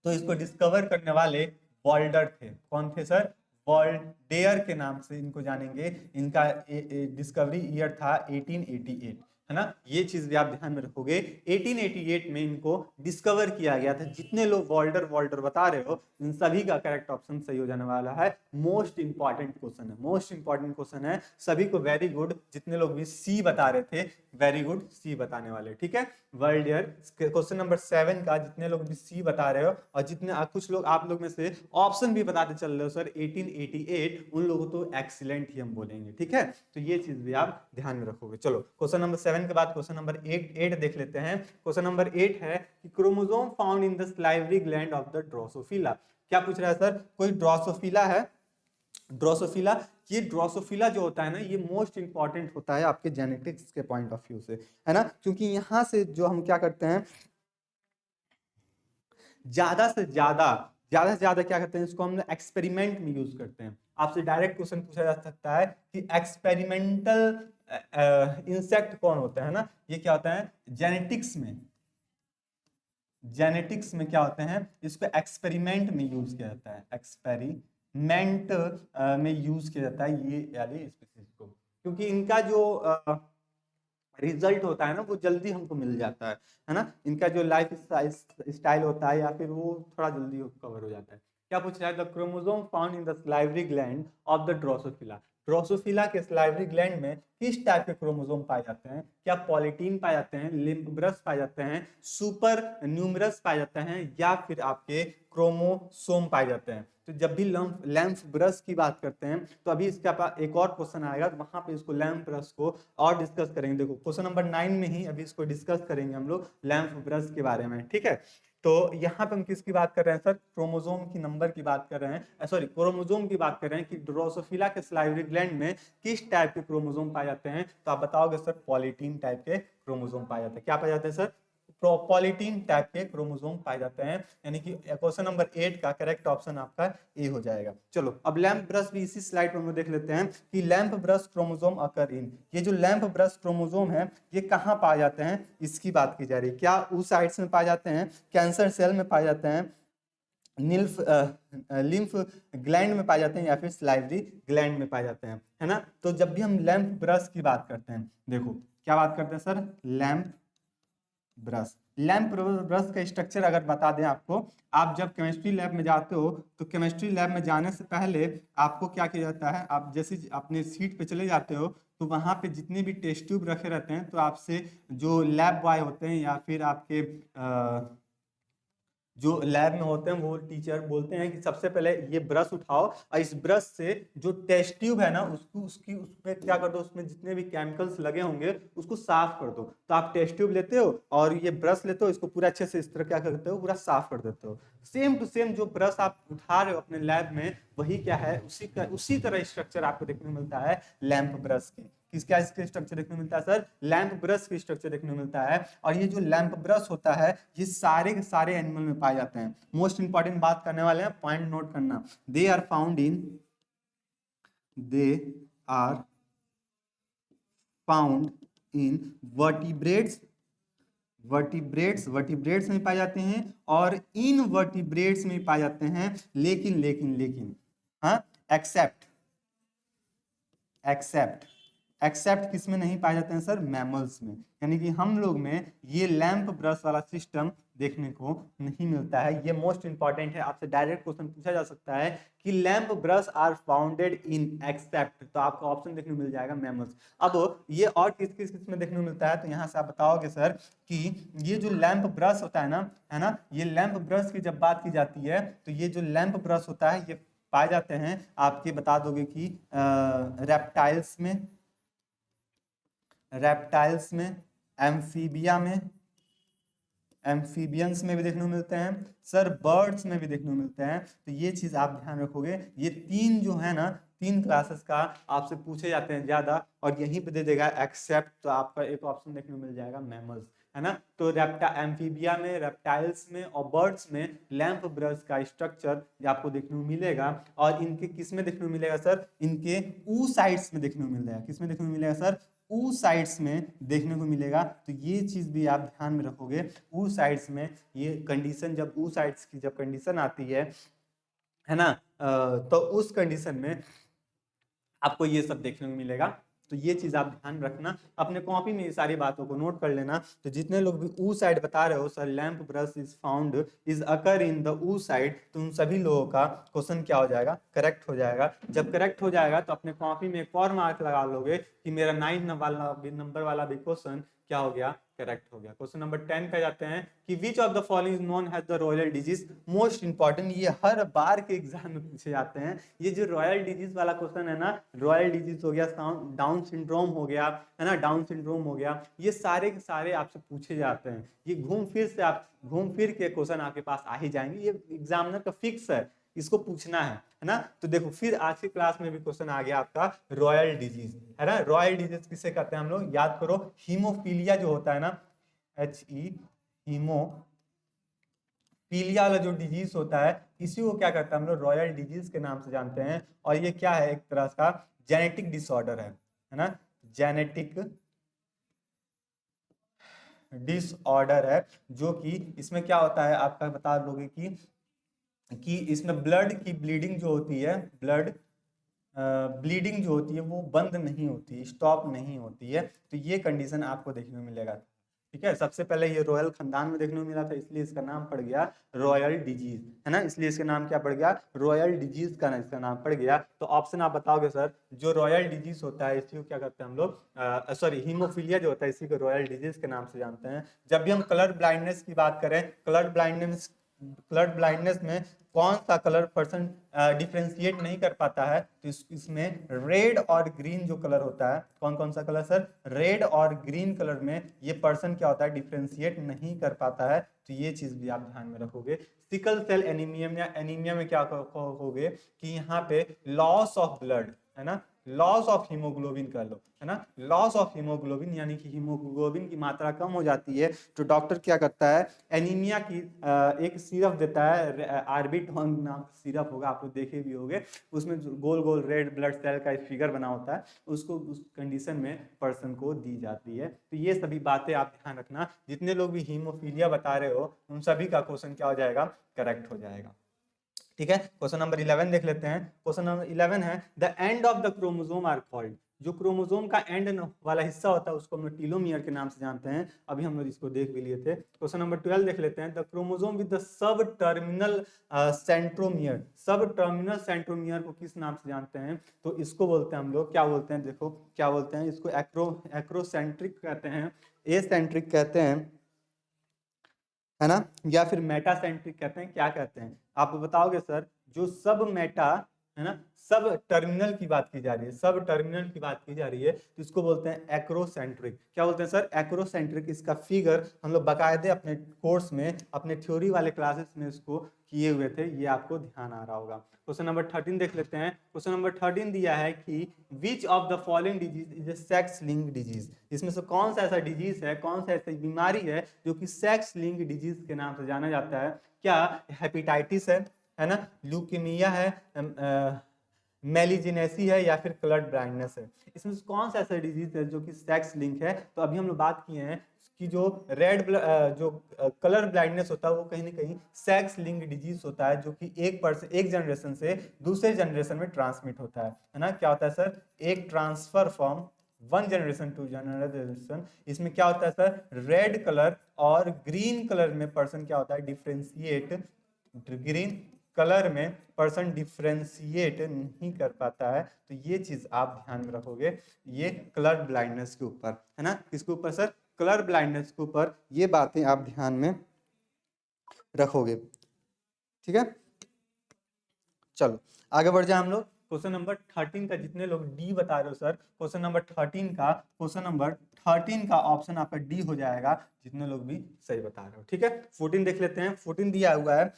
तो इसको डिस्कवर करने वाले वॉल्डर थे। कौन थे सर, वॉल्डेयर के नाम से इनको जानेंगे। इनका डिस्कवरी ईयर था 1888, है ना। ये चीज भी आप ध्यान में रखोगे, 1888 में इनको डिस्कवर किया गया था। जितने लोग वॉल्डर वॉल्डर बता रहे हो इन सभी का करेक्ट ऑप्शन सही हो जाने वाला है। मोस्ट इंपॉर्टेंट क्वेश्चन है, मोस्ट इंपॉर्टेंट क्वेश्चन है, सभी को वेरी गुड। जितने लोग भी सी बता रहे थे वेरी गुड, सी बताने वाले, ठीक है। वर्ल्ड ईयर क्वेश्चन नंबर 7 का जितने लोग भी सी बता रहे हो और जितने कुछ लोग आप लोग में से ऑप्शन भी बताते चल रहे हो सर 1888, उन लोगों तो एक्सीलेंट ही हम बोलेंगे, ठीक है। तो ये चीज भी आप ध्यान में रखोगे। चलो क्वेश्चन नंबर 7 के बाद क्वेश्चन नंबर 8 देख लेते हैं। क्वेश्चन नंबर 8 है कि chromosome found in the salivary gland of the Drosophila. क्या पूछ रहा है सर, कोई ड्रोसोफिला है, ड्रोसोफिला, ये ड्रोसोफिला जो होता है ना ये मोस्ट इंपॉर्टेंट होता है आपके जेनेटिक्स के पॉइंट ऑफ व्यू से, है ना। क्योंकि यहाँ से जो हम क्या करते हैं, ज्यादा से ज्यादा क्या करते हैं, इसको हम एक्सपेरिमेंट में यूज करते हैं। आपसे डायरेक्ट क्वेश्चन पूछा जा सकता है कि एक्सपेरिमेंटल इंसेक्ट कौन होता है ना, ये क्या होता है जेनेटिक्स में, जेनेटिक्स में क्या होते हैं, इसको एक्सपेरिमेंट में यूज किया जाता है, एक्सपेरिमेंट में यूज किया जाता है ये वाली स्पीसीज को, क्योंकि इनका जो रिजल्ट होता है ना वो जल्दी हमको मिल जाता है ना। इनका जो लाइफ स्टाइल होता है या फिर वो थोड़ा जल्दी कवर हो जाता है। क्या पूछ रहा है, the chromosome found in the salivary gland of the Drosophila. Drosophila के सलाइवरी ग्लैंड में किस टाइप के क्रोमोसोम पाए जाते हैं, क्या पॉलीटीन पाए जाते हैं, लिम्फब्रस पाए जाते हैं, सुपर न्यूमरस पाए जाते हैं, या फिर आपके क्रोमोसोम पाए जाते हैं। तो जब भी लैम्फ ब्रश की बात करते हैं तो अभी इसके पास एक और क्वेश्चन आएगा तो वहां पे इसको लैम्फ ब्रश को और डिस्कस करेंगे। देखो क्वेश्चन नंबर 9 में ही अभी इसको डिस्कस करेंगे हम लोग लैम्फ ब्रश के बारे में, ठीक है। तो यहाँ पे हम किसकी बात कर रहे हैं सर, क्रोमोसोम की नंबर की बात कर रहे हैं, सॉरी क्रोमोसोम की बात कर रहे हैं कि ड्रोसोफिला के सलाइवरी ग्लैंड में किस टाइप के क्रोमोसोम पाए जाते हैं। तो आप बताओगे सर पॉलीटीन टाइप के क्रोमोसोम पाए जाते हैं। क्या पाए जाते हैं सर, पॉलीटीन टाइप के क्रोमोसोम पाए जाते हैं, यानी कि क्वेश्चन नंबर 8 का करेक्ट ऑप्शन आपका ए हो जाएगा। चलो अब लैम्प ब्रश भी इसी स्लाइड पर हम देख लेते हैं कि लैम्प ब्रश क्रोमोसोम अकर इन, ये जो लैम्प ब्रश क्रोमोसोम है ये कहाँ पाए जाते हैं, इसकी बात की जा रही है। क्या उस साइड्स में पाए जाते हैं, कैंसर सेल में पाए जाते हैं, लिम्फ ग्लैंड में पाए जाते हैं, या फिर सलाइवरी ग्लैंड में पाए जाते हैं, है ना। तो जब भी हम लैम्प ब्रश की बात करते हैं, देखो क्या बात करते हैं sir, lamp brush, lamp brush का स्ट्रक्चर अगर बता दें आपको, आप जब केमिस्ट्री लैब में जाते हो तो केमिस्ट्री लैब में जाने से पहले आपको क्या किया जाता है, आप जैसे अपने सीट पे चले जाते हो तो वहाँ पे जितने भी टेस्ट ट्यूब रखे रहते हैं तो आपसे जो लैब बॉय होते हैं या फिर आपके जो लैब में होते हैं वो टीचर बोलते हैं कि सबसे पहले ये ब्रश उठाओ और इस ब्रश से जो टेस्ट ट्यूब है ना उसको उसमें क्या कर दो, उसमें जितने भी केमिकल्स लगे होंगे उसको साफ कर दो। तो आप टेस्ट ट्यूब लेते हो और ये ब्रश लेते हो, इसको पूरा अच्छे से इस तरह क्या करते हो, पूरा साफ कर देते हो। सेम टू सेम जो ब्रश आप उठा रहे हो अपने लैब में, वही क्या है, उसी तरह स्ट्रक्चर आपको देखने को मिलता है लैंप ब्रश के। किसका इसके स्ट्रक्चर देखने को मिलता है सर? लैंप ब्रश के स्ट्रक्चर देखने को मिलता है। और ये जो लैंप ब्रश होता है ये सारे के सारे एनिमल में पाए जाते हैं। मोस्ट इंपॉर्टेंट बात करने वाले हैं, पॉइंट नोट करना। They are found in vertebrates में पाए जाते हैं और इनवर्टिब्रेट्स में पाए जाते हैं। लेकिन हाँ, एक्सेप्ट किस में नहीं पाए जाते हैं सर? मैमल्स में। यानी कि हम लोग में ये लैंप ब्रश वाला सिस्टम देखने को नहीं मिलता है। ये मोस्ट इंपॉर्टेंट है, आपसे डायरेक्ट क्वेश्चन पूछा जा सकता है कि lamp brush are founded in except, तो आपको ऑप्शन देखने को मिल जाएगा मैमल्स। अब ये और किस में देखने को मिलता है, तो यहाँ से आप बताओगे सर कि ये जो लैंप ब्रश होता है ना, ये लैंप ब्रश की जब बात की जाती है तो ये जो लैंप ब्रश होता है ये पाए जाते हैं, आपके बता दोगे कि रेप्टाइल्स में, एम्फीबियंस में भी देखने को मिलते हैं सर, बर्ड्स में भी देखने को मिलते हैं। तो ये चीज आप ध्यान रखोगे। ये तीन जो है ना, तीन क्लासेस का आपसे पूछे जाते हैं ज्यादा, और यहीं पे दे देगा एक्सेप्ट, तो आपका एक ऑप्शन देखने को मिल जाएगा मैमल्स, है ना। तो एम्फीबिया में, रेप्टाइल्स में और बर्ड्स में लैंप ब्रश का स्ट्रक्चर आपको देखने को मिलेगा। और इनके किस में देखने को मिलेगा सर? इनके oocytes में देखने को मिलेगा। किस में देखने को मिलेगा सर? oocytes में देखने को मिलेगा। तो ये चीज भी आप ध्यान में रखोगे। oocytes में ये कंडीशन, जब oocytes की जब कंडीशन आती है ना, तो उस कंडीशन में आपको ये सब देखने को मिलेगा। तो ये चीज आप ध्यान रखना, अपने कॉपी में ये सारी बातों को नोट कर लेना। तो जितने लोग भी oocyte बता रहे हो sir, lamp brush is occur in the oocyte, तो उन सभी लोगों का क्वेश्चन क्या हो जाएगा? करेक्ट हो जाएगा। जब करेक्ट हो जाएगा तो अपने कॉपी में एक और मार्क लगा लोगे कि मेरा 9 नंबर वाला भी क्वेश्चन क्या हो गया? करेक्ट हो गया। क्वेश्चन नंबर 10 पे जाते हैं कि which of the following is known has the royal disease. Most important, ये हर बार के एग्जाम में पूछे जाते हैं। ये जो रॉयल डिजीज वाला क्वेश्चन है ना, रॉयल डिजीज हो गया, डाउन सिंड्रोम हो गया, है ना, डाउन सिंड्रोम हो गया, ये सारे के सारे आपसे पूछे जाते हैं। ये घूम फिर के क्वेश्चन आपके पास आ ही जाएंगे। ये एग्जामिनर का फिक्स है, इसको पूछना है ना। तो देखो, फिर आज की क्लास में भी क्वेश्चन आ गया आपका रॉयल डिजीज, है ना। रॉयल डिजीज किसे कहते हैं हम लोग? याद करो, हीमोफीलिया जो होता है ना, हीमोफीलिया वाला जो डिजीज होता है, इसी को क्या करते हैं हम लोग? रॉयल डिजीज के नाम से जानते हैं। और ये क्या है? एक तरह का जेनेटिक डिसऑर्डर है ना, जेनेटिक डिसऑर्डर है। जो कि इसमें क्या होता है, आपका बता लोगे कि इसमें ब्लड की ब्लीडिंग जो होती है, ब्लीडिंग जो होती है वो बंद नहीं होती, स्टॉप नहीं होती है। तो ये कंडीशन आपको देखने को मिलेगा। ठीक है, सबसे पहले ये रॉयल खानदान में देखने को मिला था, इसलिए इसका नाम पड़ गया रॉयल डिजीज, है ना। इसलिए इसका नाम क्या पड़ गया? रॉयल डिजीज का इसका नाम पड़ गया। तो ऑप्शन आप बताओगे सर, जो रॉयल डिजीज होता है इसी को क्या करते हैं हम लोग? सॉरी, हीमोफीलिया जो होता है इसी को रॉयल डिजीज के नाम से जानते हैं। जब भी हम कलर ब्लाइंडनेस की बात करें, कलर ब्लाइंडनेस में कौन सा कलर पर्सन डिफ्रेंशिएट नहीं कर पाता है? तो इसमें रेड और ग्रीन जो कलर होता है, कौन कौन सा कलर सर? रेड और ग्रीन कलर में ये पर्सन क्या होता है? डिफ्रेंशिएट नहीं कर पाता है। तो ये चीज भी आप ध्यान में रखोगे। सिकल सेल एनीमिया या एनीमिया में क्या कहोगे कि यहाँ पे लॉस ऑफ ब्लड, है ना, लॉस ऑफ हीमोग्लोबिन कर लो, है ना, लॉस ऑफ हीमोग्लोबिन, यानी कि हीमोग्लोबिन की मात्रा कम हो जाती है। तो डॉक्टर क्या करता है? एनीमिया की एक सिरप देता है, आर्बिटॉन नाम सिरप होगा, आप लोग देखे भी होंगे। उसमें गोल गोल रेड ब्लड सेल का फिगर बना होता है, उसको उस कंडीशन में पर्सन को दी जाती है। तो ये सभी बातें आप ध्यान रखना। जितने लोग भी हीमोफीलिया बता रहे हो उन सभी का क्वेश्चन क्या हो जाएगा? करेक्ट हो जाएगा। ठीक है, क्वेश्चन नंबर 11 देख लेते हैं। क्वेश्चन नंबर 11 है the end of the chromosome are called. जो क्रोमोसोम का एंड वाला हिस्सा होता है उसको हम लोग टीलोमियर के नाम से जानते हैं। अभी हम लोग इसको देख भी लिए थे। क्वेश्चन नंबर 12 देख लेते हैं। The chromosome with the sub terminal centromere. सब टर्मिनल सेंट्रोमियर को किस नाम से जानते हैं? तो इसको बोलते हैं हम लोग, क्या बोलते हैं? देखो क्या बोलते हैं इसको, एक्रोसेंट्रिक कहते हैं, एसेंट्रिक कहते हैं, है ना, या फिर मेटासेंट्रिक कहते हैं, क्या कहते हैं? आप बताओगे सर। जो सब है ना, सब टर्मिनल की बात की जा रही है, सब टर्मिनल की बात की जा रही है, तो इसको बोलते हैं एक्रोसेंट्रिक। क्या बोलते हैं सर? एक्रोसेंट्रिक। इसका फिगर हम लोग बाकायदे अपने कोर्स में, अपने थ्योरी वाले क्लासेस में इसको किए हुए थे, ये आपको ध्यान आ रहा होगा। क्वेश्चन नंबर 13 देख लेते हैं। क्वेश्चन नंबर 13 दिया है कि which of the following disease is a sex linked disease. इसमें से कौन सा ऐसा डिजीज है, कौन सा ऐसी बीमारी है जो कि सेक्स लिंक्ड डिजीज के नाम से जाना जाता है? क्या हेपेटाइटिस है ना, ल्यूकेमिया है, मेलिजिनेसी है, या फिर कलर ब्लाइंडनेस है? इसमें से कौन सा ऐसा डिजीज है जो कि सेक्स लिंक है? तो अभी हम लोग बात किए हैं कि जो जो कलर ब्लाइंडनेस होता है वो कहीं ना कहीं सेक्स लिंक डिजीज होता है, जो कि एक जनरेशन से दूसरे जनरेशन में ट्रांसमिट होता है ना। क्या होता है सर? एक transfer from one generation to generation. इसमें क्या होता है सर? रेड कलर और ग्रीन कलर में पर्सन क्या होता है? डिफ्रेंशिएट, ग्रीन कलर में पर्सन डिफ्रेंशिएट नहीं कर पाता है। तो ये चीज आप ध्यान में रखोगे, ये कलर ब्लाइंडनेस के ऊपर है ना। किसके ऊपर सर? कलर ब्लाइंडनेस के ऊपर ये बातें आप ध्यान में रखोगे, ठीक है। चलो आगे बढ़ जाए हम लोग। क्वेश्चन नंबर 13 का, जितने लोग डी बता रहे हो सर, क्वेश्चन नंबर 13 का ऑप्शन आपका डी हो जाएगा, जितने लोग भी सही बता रहे हो, ठीक है। 14 देख लेते हैं। 14 दिया हुआ है,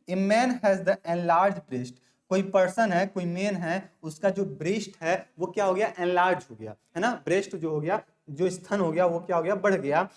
a man has the enlarge breast. कोई पर्सन है, कोई मैन है, उसका जो ब्रेस्ट है वो क्या हो गया? एनलार्ज हो गया, है ना। ब्रेस्ट जो हो गया, जो स्तन हो गया, वो क्या हो गया? बढ़ गया।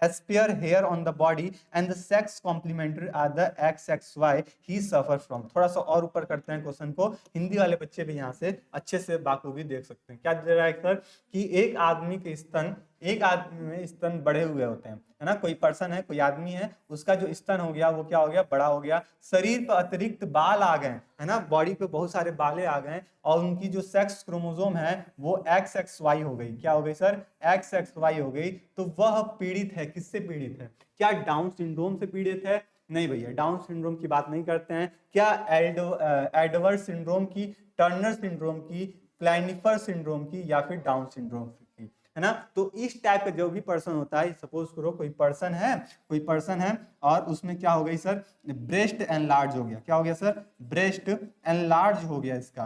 spare hair on the body and the sex complementary are the XXY he suffer from। थोड़ा सा और ऊपर करते हैं क्वेश्चन को, हिंदी वाले बच्चे भी यहाँ से अच्छे से बाखूबी देख सकते हैं। क्या दे रहा है सर? कि एक आदमी के स्तन, एक आदमी में स्तन बढ़े हुए होते हैं, है ना। कोई पर्सन है, कोई आदमी है, उसका जो स्तन हो गया वो क्या हो गया? बड़ा हो गया। शरीर पर अतिरिक्त बाल आ गए, है ना, बॉडी पे बहुत सारे बालें आ गए, और उनकी जो सेक्स क्रोमोसोम है वो XXY हो गई। क्या हो गई सर? XXY हो गई। तो वह पीड़ित है, किससे पीड़ित है? क्या डाउन सिंड्रोम से पीड़ित है? नहीं भैया, डाउन सिंड्रोम की बात नहीं करते हैं। क्या एडवर्ड सिंड्रोम की, टर्नर सिंड्रोम की, प्लानिफर सिंड्रोम की, या फिर डाउन सिंड्रोम की, है ना। तो इस टाइप का जो भी पर्सन होता है, सपोज करो कोई पर्सन है और उसमें क्या हो गई सर? ब्रेस्ट एनलार्ज हो गया। क्या हो गया सर? ब्रेस्ट एनलार्ज हो गया इसका,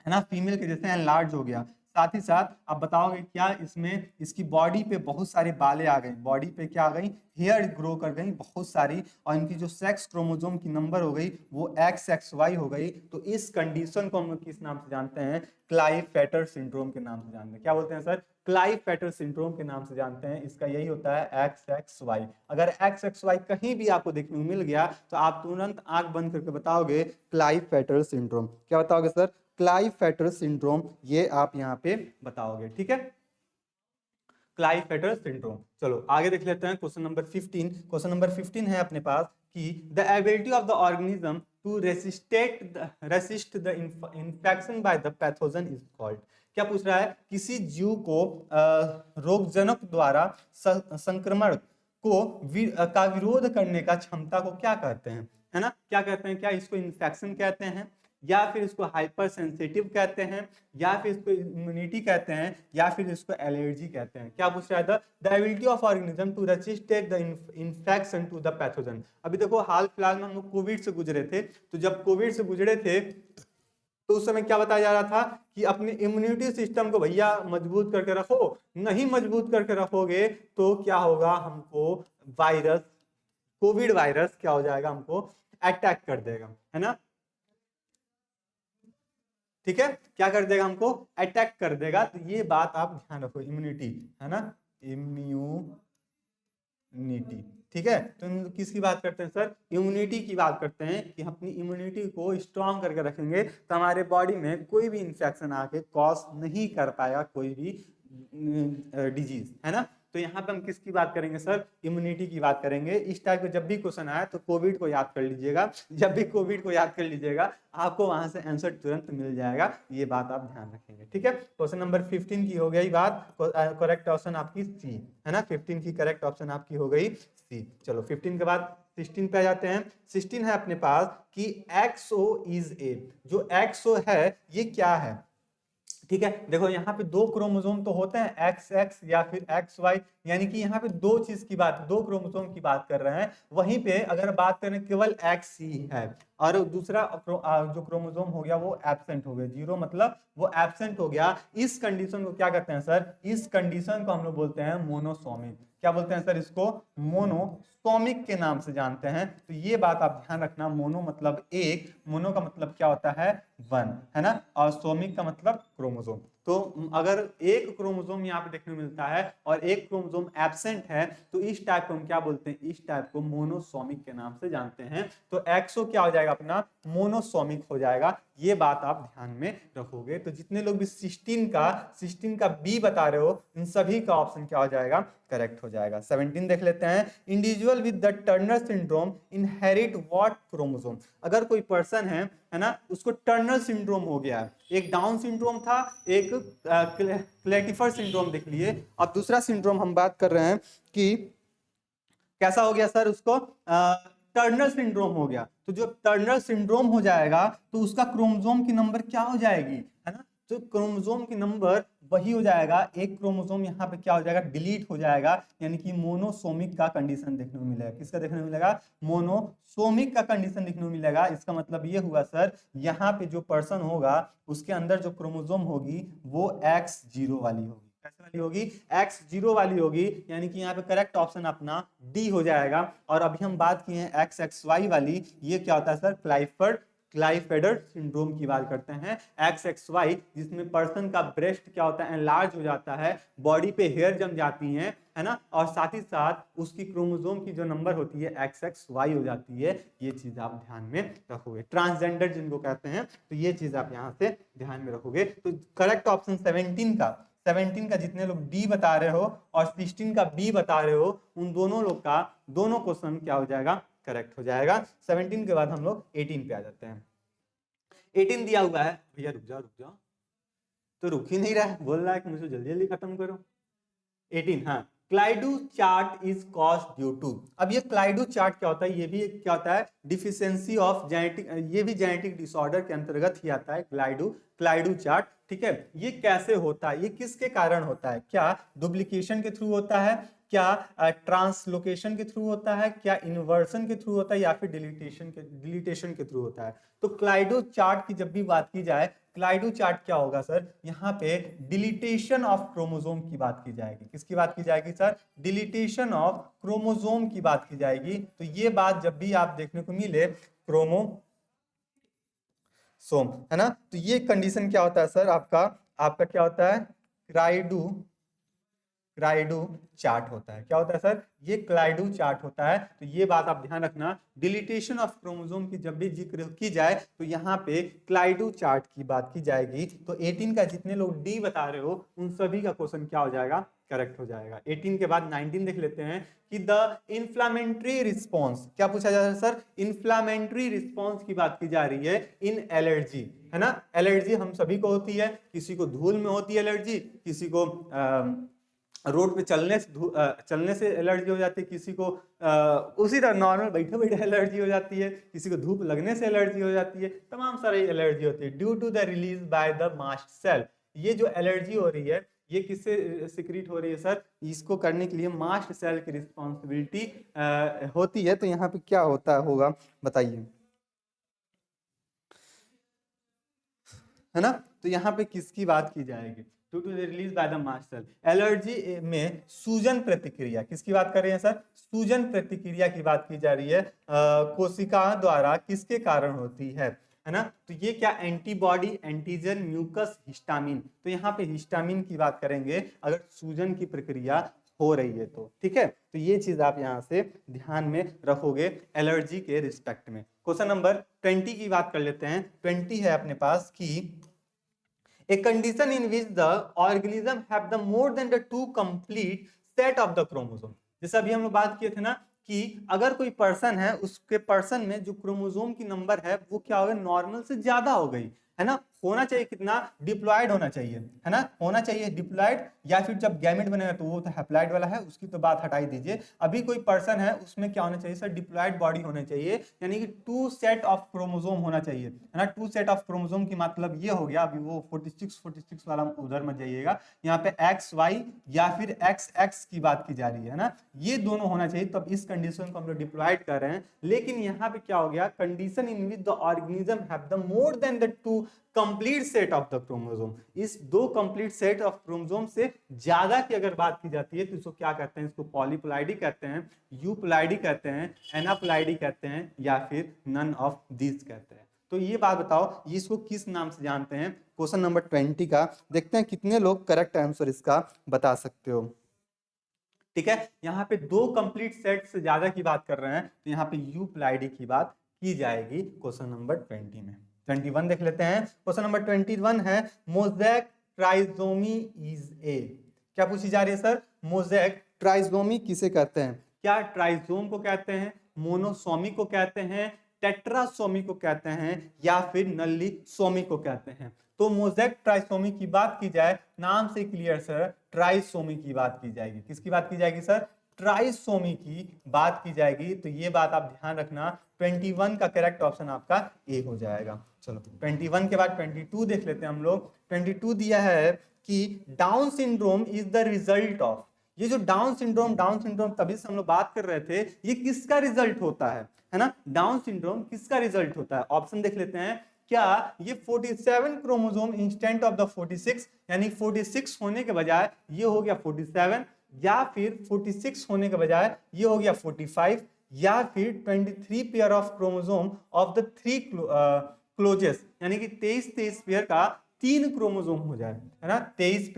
है ना, फीमेल के जैसे एनलार्ज हो गया। साथ ही साथ आप बताओगे क्या इसमें, इसकी बॉडी पे बहुत सारे बालें आ गई, बॉडी पे क्या आ गई? हेयर ग्रो कर गई बहुत सारी, और इनकी जो सेक्स क्रोमोसोम की नंबर हो गई वो XXY हो गई। तो इस कंडीशन को हम लोग किस नाम से जानते हैं? क्लाइफेटर सिंड्रोम के नाम से जानते हैं। क्या बोलते हैं सर? क्लाइफेटर सिंड्रोम के नाम से जानते हैं। इसका यही होता है XXY। अगर XXY कहीं भी आपको देखने को मिल गया तो आप तुरंत आंख बंद करके बताओगे क्लाइफेटर सिंड्रोम। क्या बताओगे सर? क्लाइफेटर सिंड्रोम, ये आप यहाँ पे बताओगे, ठीक है। क्लाइफेटर सिंड्रोम। चलो आगे देख लेते हैं। Question number 15। क्वेश्चन नंबर 15 है अपने पास कि the ability of the organism to resist the infection by the pathogen is called. क्या पूछ रहा है? किसी जीव को रोगजनक द्वारा संक्रमण का विरोध करने का क्षमता को क्या कहते हैं, है ना। क्या कहते हैं? क्या इसको इन्फेक्शन कहते हैं, या फिर इसको हाइपर सेंसिटिव कहते हैं, या फिर इसको इम्यूनिटी कहते हैं, या फिर इसको एलर्जी कहते हैं? क्या पूछ रहा है? The ability of organism to resist the infection to the pathogen. अभी देखो हाल फिलहाल में हम लोग कोविड से गुजरे थे, तो जब कोविड से गुजरे थे तो उस समय क्या बताया जा रहा था कि अपने इम्यूनिटी सिस्टम को भैया मजबूत करके रखो, नहीं मजबूत करके रखोगे तो क्या होगा? हमको वायरस, कोविड वायरस क्या हो जाएगा? हमको अटैक कर देगा, है ना, ठीक है। क्या कर देगा? हमको अटैक कर देगा। तो ये बात आप ध्यान रखो, इम्यूनिटी, है ना, इम्यूनिटी, ठीक है। तो हम किसकी बात करते हैं सर? इम्यूनिटी की बात करते हैं कि अपनी इम्यूनिटी को स्ट्रांग करके रखेंगे तो हमारे बॉडी में कोई भी इंफेक्शन आके कॉज नहीं कर पाएगा कोई भी डिजीज, है ना। तो यहाँ पे हम किसकी बात करेंगे सर? इम्यूनिटी की बात करेंगे। इस टाइप का जब भी क्वेश्चन आए तो कोविड को याद कर लीजिएगा, जब भी कोविड को याद कर लीजिएगा आपको वहां से आंसर तुरंत मिल जाएगा। ये बात आप ध्यान रखेंगे, ठीक है। क्वेश्चन नंबर 15 की हो गई बात, करेक्ट ऑप्शन आपकी सी, है ना। 15 की करेक्ट ऑप्शन आपकी हो गई सी। चलो 15 के बाद 16 पे आ जाते हैं। 16 है अपने पास कि XO इज ए। जो XO है ये क्या है? ठीक है, देखो यहाँ पे दो क्रोमोसोम तो होते हैं, XX या फिर XY, यानी कि यहाँ पे दो चीज की बात, दो क्रोमोसोम की बात कर रहे हैं। वहीं पे अगर बात करें केवल X ही है और दूसरा जो क्रोमोसोम हो गया वो एब्सेंट हो गया, 0 मतलब वो एब्सेंट हो गया। इस कंडीशन को क्या कहते हैं सर? इस कंडीशन को हम लोग बोलते हैं मोनोसोमिक। क्या बोलते हैं सर? इसको मोनोसोमिक के नाम से जानते हैं। तो ये बात आप ध्यान रखना, मोनो मतलब एक, मोनो का मतलब क्या होता है? 1, है ना, और सोमिक का मतलब क्रोमोसोम। तो अगर एक क्रोमोसोम यहाँ पे देखने को मिलता है और एक क्रोमोसोम एब्सेंट है तो इस टाइप को हम क्या बोलते हैं? इस टाइप को मोनोसोमिक के नाम से जानते हैं। तो एक्सो क्या हो जाएगा अपना? मोनोसोमिक हो जाएगा। ये बात आप ध्यान में रखोगे। तो जितने लोग भी सिस्टीन का बी बता रहे हो, इन सभी का ऑप्शन क्या हो जाएगा? करेक्ट हो जाएगा। 17 देख लेते हैं। Individual with the Turner syndrome inherit what chromosome? अगर कोई पर्सन है ना, उसको टर्नर सिंड्रोम हो गया है। एक डाउन सिंड्रोम था, एक क्लेटिफर सिंड्रोम देख लिए। अब दूसरा सिंड्रोम हम बात कर रहे हैं कि कैसा हो गया सर? उसको टर्नर सिंड्रोम हो गया। तो जो टर्नर सिंड्रोम हो जाएगा तो उसका क्रोमोसोम की नंबर क्या हो जाएगी, है ना? तो क्रोमोसोम की नंबर वही हो जाएगा, एक क्रोमोसोम यहाँ पे क्या हो जाएगा? डिलीट हो जाएगा, यानी कि मोनोसोमिक का कंडीशन देखने को मिलेगा। किसका देखने को मिलेगा? मोनोसोमिक का कंडीशन देखने को मिलेगा। इसका मतलब ये हुआ सर, यहाँ पे जो पर्सन होगा उसके अंदर जो क्रोमोसोम होगी वो X0 वाली होगी। कैसे वाली होगी? X0 वाली होगी, यानी कि यहाँ पे करेक्ट ऑप्शन अपना डी हो जाएगा। और अभी हम बात किए हैं XXY वाली, ये क्या होता है सर? क्लाइफेडर सिंड्रोम की बात करते हैं। XXY जिसमें पर्सन का ब्रेस्ट क्या होता है? एनलार्ज हो जाता है, बॉडी पे हेयर जम जाती हैं, है ना, और साथ ही साथ उसकी क्रोमोसोम की जो नंबर होती है XXY हो जाती है। ये चीज आप ध्यान में रखोगे। ट्रांसजेंडर जिनको कहते हैं, तो ये चीज आप यहाँ से ध्यान में रखोगे। तो करेक्ट ऑप्शन 17 का जितने लोग डी बता रहे हो और 16 का बी बता रहे हो, उन दोनों लोग का दोनों क्वेश्चन क्या हो जाएगा? करेक्ट हो जाएगा। 17 के बाद हम लोग 18 पे आ जाते हैं। 18 दिया हुआ है, भैया रुक जाओ, तो रुक ही नहीं रहा है, बोल रहा है कि मुझे जल्दी जल्दी खत्म करो। 18, हाँ, cri du chat is caused due to. अब ये क्लाइडू चार्ट क्या होता है? ये भी क्या होता है? डिफिशियंसी ऑफ जेनेटिक, ये भी जेनेटिक डिसऑर्डर के अंतर्गत ही आता है क्लाइडू चार्ट। ठीक है, ये कैसे होता है? ये किसके कारण होता है? क्या डुप्लीकेशन के थ्रू होता है? क्या ट्रांसलोकेशन के थ्रू होता है? क्या इन्वर्सन के थ्रू होता है? या फिर डिलीटेशन के थ्रू होता है? तो क्लाइडो चार्ट की जब भी बात की जाए, क्लाइडो चार्ट क्या होगा सर? यहाँ पे डिलीटेशन ऑफ क्रोमोसोम की बात की जाएगी। किसकी बात की जाएगी सर? डिलीटेशन ऑफ क्रोमोसोम की बात की जाएगी। तो ये बात जब भी आप देखने को मिले, क्रोमोसोम, है ना, तो ये कंडीशन क्या होता है सर? आपका क्या होता है? क्लाइडू चार्ट होता है। क्या होता है सर? ये क्लाइडू चार्ट होता है। तो ये बात आप ध्यान रखना, डिलीटेशन ऑफ क्रोमोसोम की जब भी जिक्र की जाए तो यहाँ पे क्लाइडू चार्ट की बात की जाएगी। तो 18 का जितने लोग डी बता रहे हो उन सभी का क्वेश्चन क्या हो जाएगा? करेक्ट हो जाएगा। 18 के बाद 19 देख लेते हैं कि द इन्फ्लामेटरी रिस्पॉन्स, क्या पूछा जा रहा है सर? इन्फ्लामेटरी रिस्पॉन्स की बात की जा रही है इन एलर्जी, है ना। एलर्जी हम सभी को होती है, किसी को धूल में होती है एलर्जी, किसी को रोड पे चलने से एलर्जी हो जाती है, किसी को उसी तरह नॉर्मल बैठे बैठे एलर्जी हो जाती है, किसी को धूप लगने से एलर्जी हो जाती है, तमाम सारी एलर्जी होती है due to the release by the mast cell. ये जो एलर्जी हो रही है ये किससे सिक्रीट हो रही है सर? इसको करने के लिए मास्ट सेल की रिस्पॉन्सिबिलिटी होती है। तो यहाँ पे क्या होता होगा बताइए, है ना। तो यहाँ पे किसकी बात की जाएगी? To to release by the mast cell. Allergy में सूजन प्रतिक्रिया, किसकी बात कर रहे हैं सर? सूजन प्रतिक्रिया की बात की जा रही है, कोशिका द्वारा किसके कारण होती है ना। तो ये क्या? Antibody, antigen, mucus, histamine. तो यहाँ पे हिस्टामिन की बात करेंगे अगर सूजन की प्रक्रिया हो रही है तो, ठीक है। तो ये चीज आप यहाँ से ध्यान में रखोगे एलर्जी के रिस्पेक्ट में। क्वेश्चन नंबर 20 की बात कर लेते हैं। 20 है अपने पास कि a condition in which the organism have the more than the two complete set of the chromosome। जैसे अभी हम लोग बात किए थे ना कि अगर कोई पर्सन है, उसके पर्सन में जो क्रोमोसोम की नंबर है वो क्या हो गई? नॉर्मल से ज्यादा हो गई, है ना, होना चाहिए कितना, डिप्लॉयड होना चाहिए, है ना, होना चाहिए डिप्लॉयड, या फिर जब गैमेट बनेगा तो वो तो हैप्लॉयड वाला है, उसकी तो बात हटाई दीजिए। अभी कोई पर्सन है उसमें क्या होना चाहिए सर, डिप्लॉयड बॉडी होना चाहिए, यानी कि 2 सेट ऑफ क्रोमोसोम होना चाहिए, है ना। 2 सेट ऑफ क्रोमोसोम की मतलब ये हो गया, अभी वो 46 वाला उधर मत जाइएगा, यहाँ पे XY या फिर XX की बात की जा रही है ना, ये दोनों होना चाहिए, तब इस कंडीशन को हम लोग डिप्लॉयड कर रहे हैं। लेकिन यहाँ पे क्या हो गया, condition in which the organism have the more than the 2 complete set of the chromosome, इस 2 कंप्लीट सेट ऑफ क्रोमोसोम से ज्यादा की अगर बात की जाती है तो इसको क्या कहते हैं, इसको पॉलीप्लाइडी कहते हैं, यूप्लाइडी कहते हैं, एनाप्लाइडी कहते हैं, या फिर नन ऑफ दिस कहते हैं। तो ये बात बताओ इसको किस नाम से जानते हैं, क्वेश्चन नंबर 20 का देखते हैं कितने लोग करेक्ट आंसर इसका बता सकते हो। ठीक है, यहाँ पे 2 कंप्लीट सेट से ज्यादा की बात कर रहे हैं, तो यहाँ पे यूप्लाइडी की बात की जाएगी क्वेश्चन नंबर 20 में। 21 देख लेते हैं, क्वेश्चन नंबर 21 है मोज़ेक ट्राइसोमी इज ए, क्या पूछी जा रही है सर, मोज़ेक ट्राइसोमी किसे कहते हैं, क्या ट्राइसोम को कहते हैं, मोनोसोमी को कहते हैं, टेट्रासोमी को कहते हैं, या फिर नल्लीसोमी को कहते हैं। तो मोज़ेक ट्राइसोमी की बात की जाए, नाम से क्लियर सर, ट्राइसोमी की बात की जाएगी, किसकी बात की जाएगी सर, ट्राइसोमी की बात की जाएगी। तो ये बात आप ध्यान रखना, 21 का करेक्ट ऑप्शन आपका ए हो जाएगा। चलो 21 के बाद 22 देख लेते हैं हम लोग। 22 दिया है कि down syndrome is the result of, ये जो डाउन सिंड्रोम तभी से हम लोग बात कर रहे थे, ये किसका रिजल्ट होता है ना, डाउन सिंड्रोम किसका रिजल्ट होता है। ऑप्शन देख लेते हैं, क्या ये 47 क्रोमोसोम इंस्टेंट ऑफ द 46, यानी 46 होने के बजाय ये हो गया 47, या फिर 46 होने के बजाय ये हो गया 45, या फिर 23 pair of chromosome of the 3 closes, यानी कि 23 पेयर का 3 क्रोमोसोम हो जाए, है ना, 23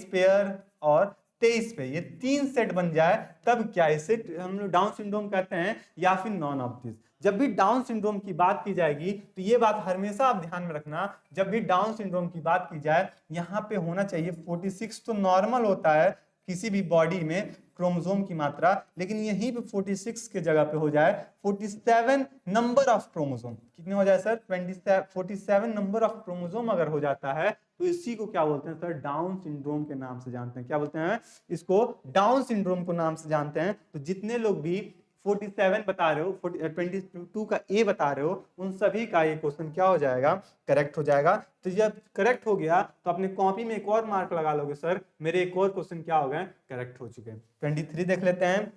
पेयर और 23 पे ये 3 सेट बन जाए, तब क्या इसे हम लोग डाउन सिंड्रोम कहते हैं, या फिर नॉन ऑफ दिस। जब भी डाउन सिंड्रोम की बात की जाएगी तो ये बात हमेशा आप ध्यान में रखना, जब भी डाउन सिंड्रोम की बात की जाए यहाँ पे होना चाहिए 46, तो नॉर्मल होता है किसी भी बॉडी में क्रोमोसोम की मात्रा, लेकिन यहीं पे 46 के जगह पे हो जाए 47 नंबर ऑफ क्रोमोसोम, कितने हो जाए सर, 47 नंबर ऑफ क्रोमोसोम अगर हो जाता है तो इसी को क्या बोलते हैं सर, डाउन सिंड्रोम के नाम से जानते हैं, क्या बोलते हैं इसको, डाउन सिंड्रोम को नाम से जानते हैं। तो जितने लोग भी 47 बता रहे हो, 22 का ए बता रहे हो, उन सभी का ये क्वेश्चन क्या हो जाएगा, करेक्ट हो जाएगा। तो जब करेक्ट हो गया तो अपने कॉपी में एक और मार्क लगा लोगे, सर मेरे एक और क्वेश्चन क्या हो गए, करेक्ट हो चुके हैं। 23 देख लेते हैं,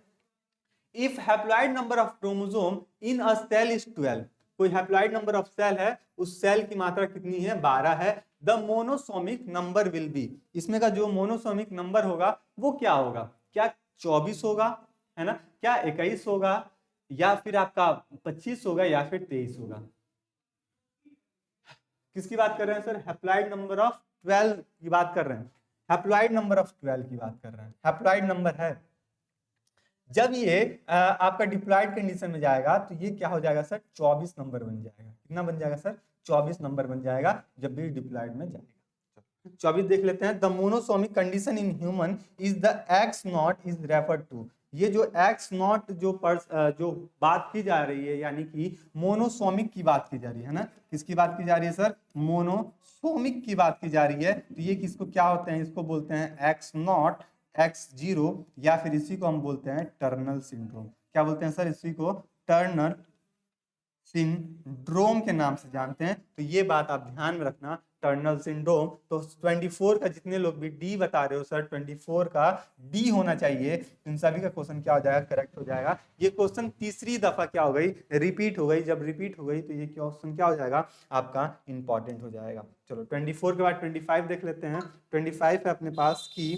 if haploid number of chromosome in a cell is 12, कोई हैप्लॉइड नंबर ऑफ सेल है, उस सेल की मात्रा कितनी है, 12 है, the monosomic number will be, इसमें का जो मोनोसोमिक नंबर होगा वो क्या होगा, क्या 24 होगा, है ना, क्या 21 होगा, या फिर आपका 25 होगा, या फिर 23 होगा। किसकी बात कर रहे हैं सर, हैप्लॉइड नंबर ऑफ 12 की बात कर रहे हैं, हैप्लॉइड नंबर ऑफ 12 की बात कर रहे हैं, हैप्लॉइड नंबर है। जब ये आपका डिप्लॉयड कंडीशन में जाएगा तो ये क्या हो जाएगा सर, 24 नंबर बन जाएगा, कितना बन जाएगा सर, 24 नंबर बन जाएगा जब भी डिप्लॉयड में जाएगा। 24 देख लेते हैं, the monosomic condition in human is the X not is referred to, ये जो एक्स नॉट जो बात की जा रही है, यानी कि मोनोसोमिक की बात की जा रही है ना, किसकी बात की जा रही है सर, मोनोसोमिक की बात की जा रही है। तो ये किसको क्या होते हैं, इसको बोलते हैं एक्स नॉट, X0, या फिर इसी को हम बोलते हैं टर्नल सिंड्रोम, क्या बोलते हैं सर, इसी को टर्नर सिंड्रोम के नाम से जानते हैं। तो ये बात आप ध्यान में रखना, टर्नल सिंड्रोम। तो 24 का जितने लोग भी डी बता रहे हो सर, 24 का डी होना चाहिए, इन सभी का क्वेश्चन क्या हो जाएगा, करेक्ट हो जाएगा। ये क्वेश्चन तीसरी दफा क्या हो गई, रिपीट हो गई, जब रिपीट हो गई तो ये क्वेश्चन क्या हो जाएगा, आपका इंपॉर्टेंट हो जाएगा। चलो 24 के बाद 25 देख लेते हैं। 25 है अपने पास की,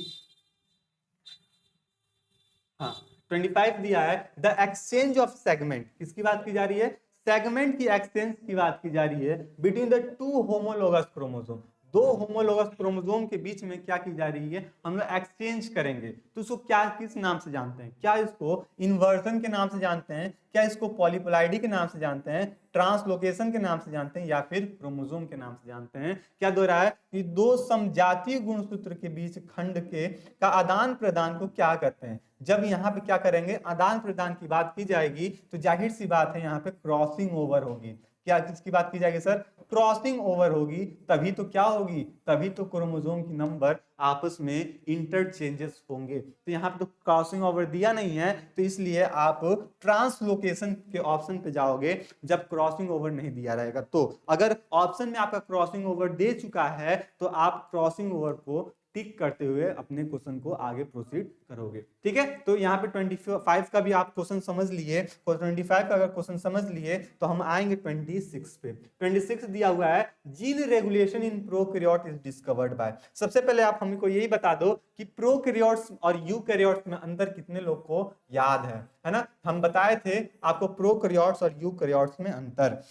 हाँ 25 दिया है, द एक्सचेंज ऑफ सेगमेंट, किसकी बात की जा रही है, सेगमेंट की एक्सचेंज की बात की जा रही है between the 2 homologous chromosome, 2 homologous chromosome के बीच में क्या की जा रही है, हम लोग एक्सचेंज करेंगे। तो इसको क्या किस नाम से जानते हैं, क्या इसको इन्वर्जन के नाम से जानते हैं, क्या इसको पॉलीप्लाइडी के नाम से जानते हैं, ट्रांसलोकेशन के नाम से जानते हैं, या फिर क्रोमोसोम के नाम से जानते हैं। क्या दो रहा है कि 2 समजातीय गुणसूत्र के बीच खंड के का आदान प्रदान को क्या कहते हैं। जब यहाँ पे क्या करेंगे, आदान प्रदान की बात की जाएगी तो जाहिर सी बात है यहाँ पे क्रॉसिंग ओवर होगी। क्या किसकी बात की जाएगी सर? क्रॉसिंग ओवर होगी, तभी तो क्या होगी, तभी तो क्रोमोसोम की नंबर आपस में इंटरचेंजेस होंगे। तो यहाँ पे तो क्रॉसिंग ओवर दिया नहीं है, तो इसलिए आप ट्रांसलोकेशन के ऑप्शन पे जाओगे जब क्रॉसिंग ओवर नहीं दिया रहेगा। तो अगर ऑप्शन में आपका क्रॉसिंग ओवर दे चुका है तो आप क्रॉसिंग ओवर को टिक करते हुए अपने क्वेश्चन को आगे प्रोसीड करोगे। ठीक है, तो यहाँ पे 25 का भी आप क्वेश्चन समझ लिए, 25 का अगर क्वेश्चन समझ लिए तो हम आएंगे 26 पे। 26 दिया हुआ है, gene regulation in prokaryote is discovered by. सबसे पहले आप हमको यही बता दो कि प्रोकैरियोट्स और यूकैरियोट्स में अंतर कितने लोग को याद है ना? हम बताए थे आपको प्रोकैरियोट्स और यूकैरियोट्स में अंतर।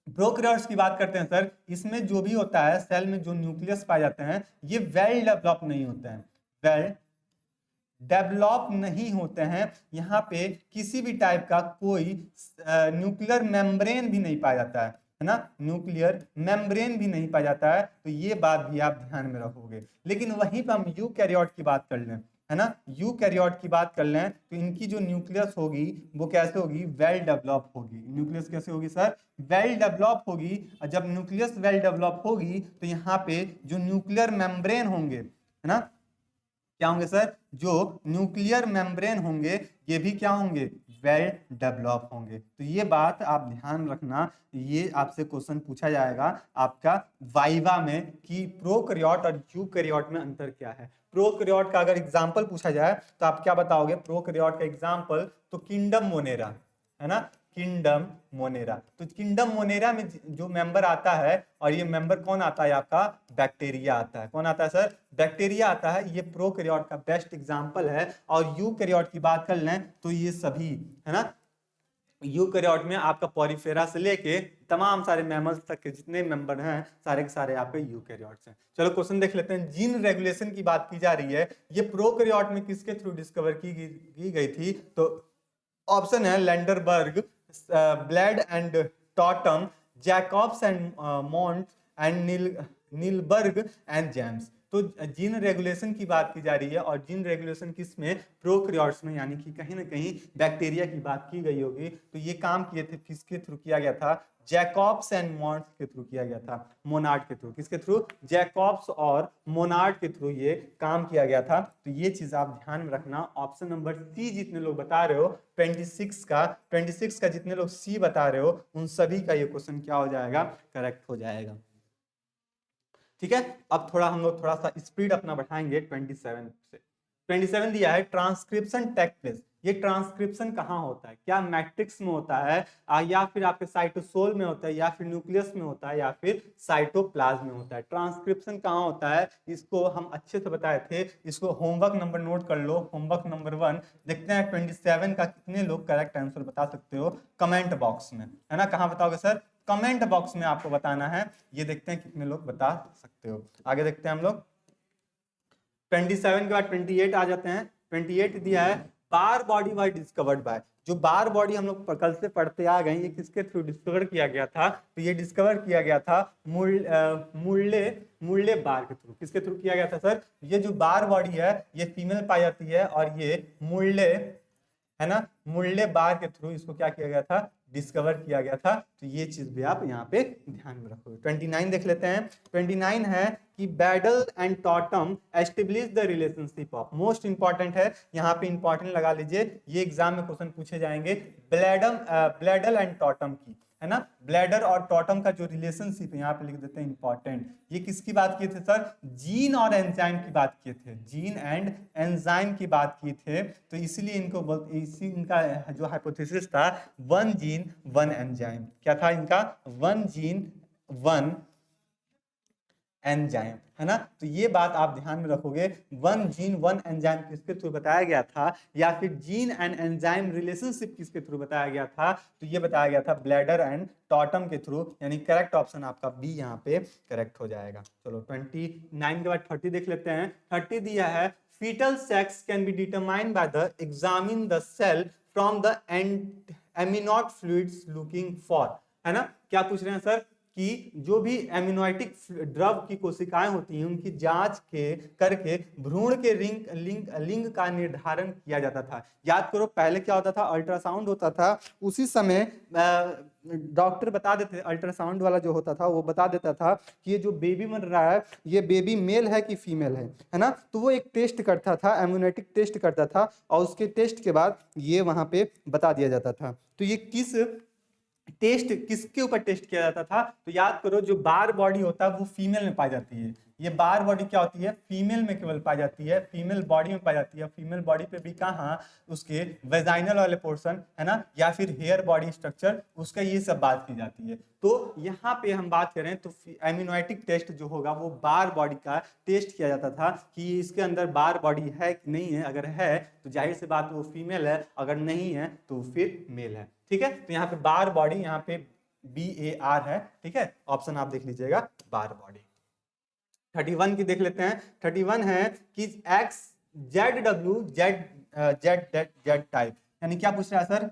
प्रोकैरियोट्स की बात करते हैं सर, इसमें जो भी होता है सेल में जो न्यूक्लियस पाए जाते हैं ये वेल डेवलप नहीं होते हैं, वेल डेवलप नहीं होते हैं। यहाँ पे किसी भी टाइप का कोई न्यूक्लियर मेम्ब्रेन भी नहीं पाया जाता है ना? न्यूक्लियर मेम्ब्रेन भी नहीं पाया जाता है, तो ये बात भी आप ध्यान में रखोगे। लेकिन वहीं पर हम यूकैरियोट की बात कर लें, है ना, यूकैरियोट की बात कर लें तो इनकी जो न्यूक्लियस होगी वो कैसे होगी? वेल डेवलप होगी। न्यूक्लियस कैसे होगी सर? वेल डेवलप होगी। और जब न्यूक्लियस वेल डेवलप होगी तो यहाँ पे जो न्यूक्लियर मेम्ब्रेन होंगे, है ना, क्या होंगे सर? जो न्यूक्लियर मेम्ब्रेन होंगे ये भी क्या होंगे? वेल डेवलप होंगे। तो ये बात आप ध्यान रखना, ये आपसे क्वेश्चन पूछा जाएगा आपका वाइवा में कि प्रोकैरियोट और यूकैरियोट में अंतर क्या है। प्रोकैरियोट का अगर एग्जांपल पूछा जाए तो आप क्या बताओगे? प्रोकैरियोट का एग्जांपल तो किंगडम मोनेरा, है ना, किंगडम मोनेरा। तो किंगडम मोनेरा में जो मेंबर आता है, और ये मेंबर कौन आता है? आपका बैक्टीरिया आता है। कौन आता है सर? बैक्टीरिया आता है। ये प्रोकैरियोट का बेस्ट एग्जांपल है। और यूकैरियोट की बात कर लें तो ये सभी, है ना, यूकैरियोट में आपका पॉलीफेरा से लेके तमाम सारे मैमल्स तक के जितने मेंबर हैं सारे के सारे आपके यूकैरियोट्स हैं। चलो क्वेश्चन देख लेते हैं। जीन रेगुलेशन की बात की जा रही है, ये प्रोकैरियोट में किसके थ्रू डिस्कवर की गई थी? तो ऑप्शन है लैंडरबर्ग, ब्लेड and Tatum, Jacobs and Monod and Nirenberg and James. तो जीन रेगुलेशन की बात की जा रही है, और जीन रेगुलेशन किस में? प्रोकैरियोट्स में, यानी कि कहीं ना कहीं बैक्टीरिया की बात की गई होगी। तो ये काम किए थे, किसके थ्रू किया गया था? जैकॉब्स एंड मॉन्ट के थ्रू किया गया था, मोनार्ड के थ्रू। किसके थ्रू? जैकॉब्स और मोनार्ड के थ्रू ये काम किया गया था। तो ये चीज आप ध्यान में रखना। ऑप्शन नंबर सी जितने लोग बता रहे हो 26 का जितने लोग सी बता रहे हो उन सभी का ये क्वेश्चन क्या हो जाएगा? करेक्ट हो जाएगा। ठीक है, अब थोड़ा हम लोग थोड़ा सा स्पीड अपना बढ़ाएंगे 27 से। 27 दिया है, ट्रांसक्रिप्शन टेक प्लेस। ये ट्रांसक्रिप्शन कहाँ होता है? क्या मैट्रिक्स में होता है, या फिर आपके साइटोसोल में होता है, या फिर न्यूक्लियस में होता है, या फिर साइटोप्लाज्म में होता है? ट्रांसक्रिप्शन कहाँ होता है इसको हम अच्छे से बताए थे। इसको होमवर्क नंबर नोट कर लो, होमवर्क नंबर 1। देखते हैं 27 का कितने लोग करेक्ट आंसर बता सकते हो कमेंट बॉक्स में, है ना? कहाँ बताओगे सर? कमेंट बॉक्स में आपको बताना है। ये देखते हैं कितने लोग बता सकते हो। आगे देखते हैं हम लोग। 27 के बाद 28 आ जाते हैं। 28 दिया है, बार बॉडी वाज डिस्कवर्ड बाय। जो बार बॉडी हम लोग कल से पढ़ते आ गए, ये किसके थ्रू डिस्कवर किया गया था? तो ये डिस्कवर किया गया था मुर्ले बार के थ्रू। किसके थ्रू किया गया था सर? ये जो बार बॉडी है ये फीमेल पाई जाती है, और ये मुर्ले, है ना, मुर्ले बार के थ्रू इसको क्या किया गया था? डिस्कवर किया गया था। तो ये चीज भी आप यहाँ पे ध्यान में रखोगे। 29 देख लेते हैं। 29 है कि Beadle and Tatum establish the relationship of. Most important है, यहाँ पे इंपॉर्टेंट लगा लीजिए, ये एग्जाम में क्वेश्चन पूछे जाएंगे। ब्लैडल एंड टॉटम की, है ना, ब्लैडर और टॉटम का जो रिलेशनशिप है यहाँ पे लिख देते हैं इंपॉर्टेंट। ये किसकी बात किए थे सर? जीन और एंजाइम की बात किए थे, जीन एंड एंजाइम की बात किए थे। तो इसीलिए इनका जो हाइपोथेसिस था 1 जीन 1 एंजाइम। क्या था इनका? 1 जीन 1 एंजाइम, है ना? तो ये बात आप ध्यान में रखोगे। 1 जीन 1 एंजाइम किसके थ्रू बताया गया था, या फिर जीन एंड एंजाइम रिलेशनशिप किसके थ्रू बताया गया था? तो ये बताया गया था ब्लैडर एंड टॉटम के थ्रू, यानी करेक्ट ऑप्शन आपका बी यहाँ पे करेक्ट हो जाएगा। चलो 29 के बाद 30 देख लेते हैं। 30 दिया है, fetal sex can be determined by the examine the cell from the amniotic fluids looking for, है ना? क्या पूछ रहे हैं सर? कि जो भी एमिनोटिक द्रव की कोशिकाएं होती हैं उनकी जांच के करके भ्रूण के लिंग का निर्धारण किया जाता था। याद करो पहले क्या होता था, अल्ट्रासाउंड होता था, उसी समय डॉक्टर बता देते, अल्ट्रासाउंड वाला जो होता था वो बता देता था कि ये जो बेबी बन रहा है ये बेबी मेल है कि फीमेल है ना। तो वो एक टेस्ट करता था, एम्यूनेटिक टेस्ट करता था, और उसके टेस्ट के बाद ये वहां पे बता दिया जाता था। तो ये किसके ऊपर टेस्ट किया जाता था, तो याद करो जो बार बॉडी होता है वो फीमेल में पाई जाती है। ये बार बॉडी क्या होती है, फीमेल में केवल पाई जाती है, फीमेल बॉडी में पाई जाती है। फीमेल बॉडी पे भी कहाँ, उसके वेजाइनल वाले पोर्शन है ना, या फिर हेयर बॉडी स्ट्रक्चर, उसका ये सब बात की जाती है। तो यहाँ पे हम बात करें तो एमिनोटिक टेस्ट जो होगा वो बार बॉडी का टेस्ट किया जाता था कि इसके अंदर बार बॉडी है कि नहीं है। अगर है तो जाहिर सी बात वो फीमेल है, अगर नहीं है तो फिर मेल है। ठीक है, तो यहाँ पे बार बॉडी, यहाँ पे BAR है। ठीक है, ऑप्शन आप देख लीजिएगा बार बॉडी। 31 की देख लेते हैं। 31 है कि XZW टाइप, यानी क्या पूछ रहा है सर,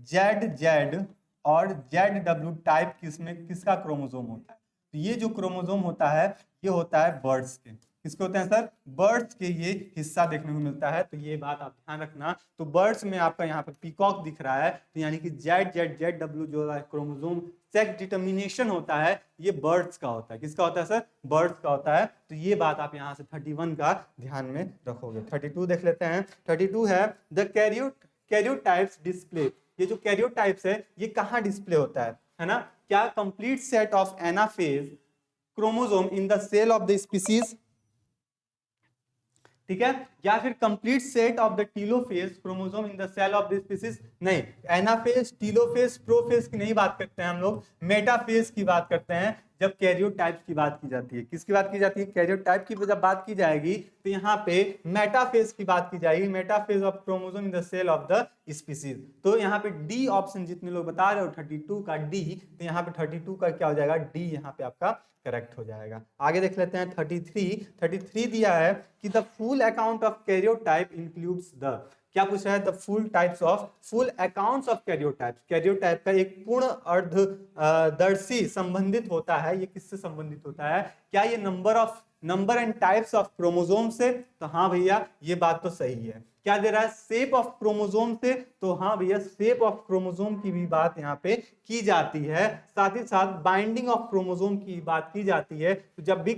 ZZ और ZW टाइप किसका क्रोमोसोम होता है। तो ये जो क्रोमोसोम होता है ये होता है बर्ड्स के। किसके होते हैं सर, बर्ड्स के ये हिस्सा देखने को मिलता है। तो ये बात आप ध्यान रखना। तो बर्ड्स में आपका यहाँ पे पीकॉक दिख रहा है, तो यानी कि ZW जो क्रोमोसोम सेक्स डिटर्मिनेशन होता है ये बर्ड्स का होता है। किसका होता है सर, बर्ड्स का होता है। तो ये बात आप यहाँ से 31 का ध्यान में रखोगे। 32 देख लेते हैं। 32 है द कैरियोटाइप्स डिस्प्ले। ये जो कैरियोटाइप्स है ये कहाँ डिस्प्ले होता है ना, क्या complete set of anaphase chromosome in the cell of the species, ठीक है, या फिर complete set of the telophase chromosome in the cell of the species. नहीं, एनाफेज, टीलोफेज, प्रोफेज की नहीं बात करते हैं हम लोग, मेटाफेज की बात करते हैं जब कैरियोटाइप की बात की जाती है। किसकी बात की जाती है, कैरियोटाइप की जब बात की जाएगी तो यहाँ पे मेटाफेज की बात की जाएगी, metaphase of chromosome in the cell of the species. तो यहाँ पे डी ऑप्शन जितने लोग बता रहे हो 32 का डी, तो यहाँ पे 32 का क्या हो जाएगा, डी यहाँ पे आपका करेक्ट हो जाएगा। आगे देख लेते हैं 33 दिया है कि the full account of karyotype includes the, क्या पूछ रहा है, the full accounts of karyotype. Karyotype का एक पूर्ण अर्धदर्शी संबंधित होता है, ये किससे संबंधित होता है, क्या ये number and types of chromosome से, तो हाँ भैया ये बात तो सही है। क्या दे रहा है, शेप ऑफ क्रोमोसोम से, तो हाँ भैया शेप ऑफ क्रोमोसोम की भी बात यहाँ पे की जाती है। साथ ही साथ बाइंडिंग ऑफ क्रोमोसोम की बात की जाती है। तो जब भी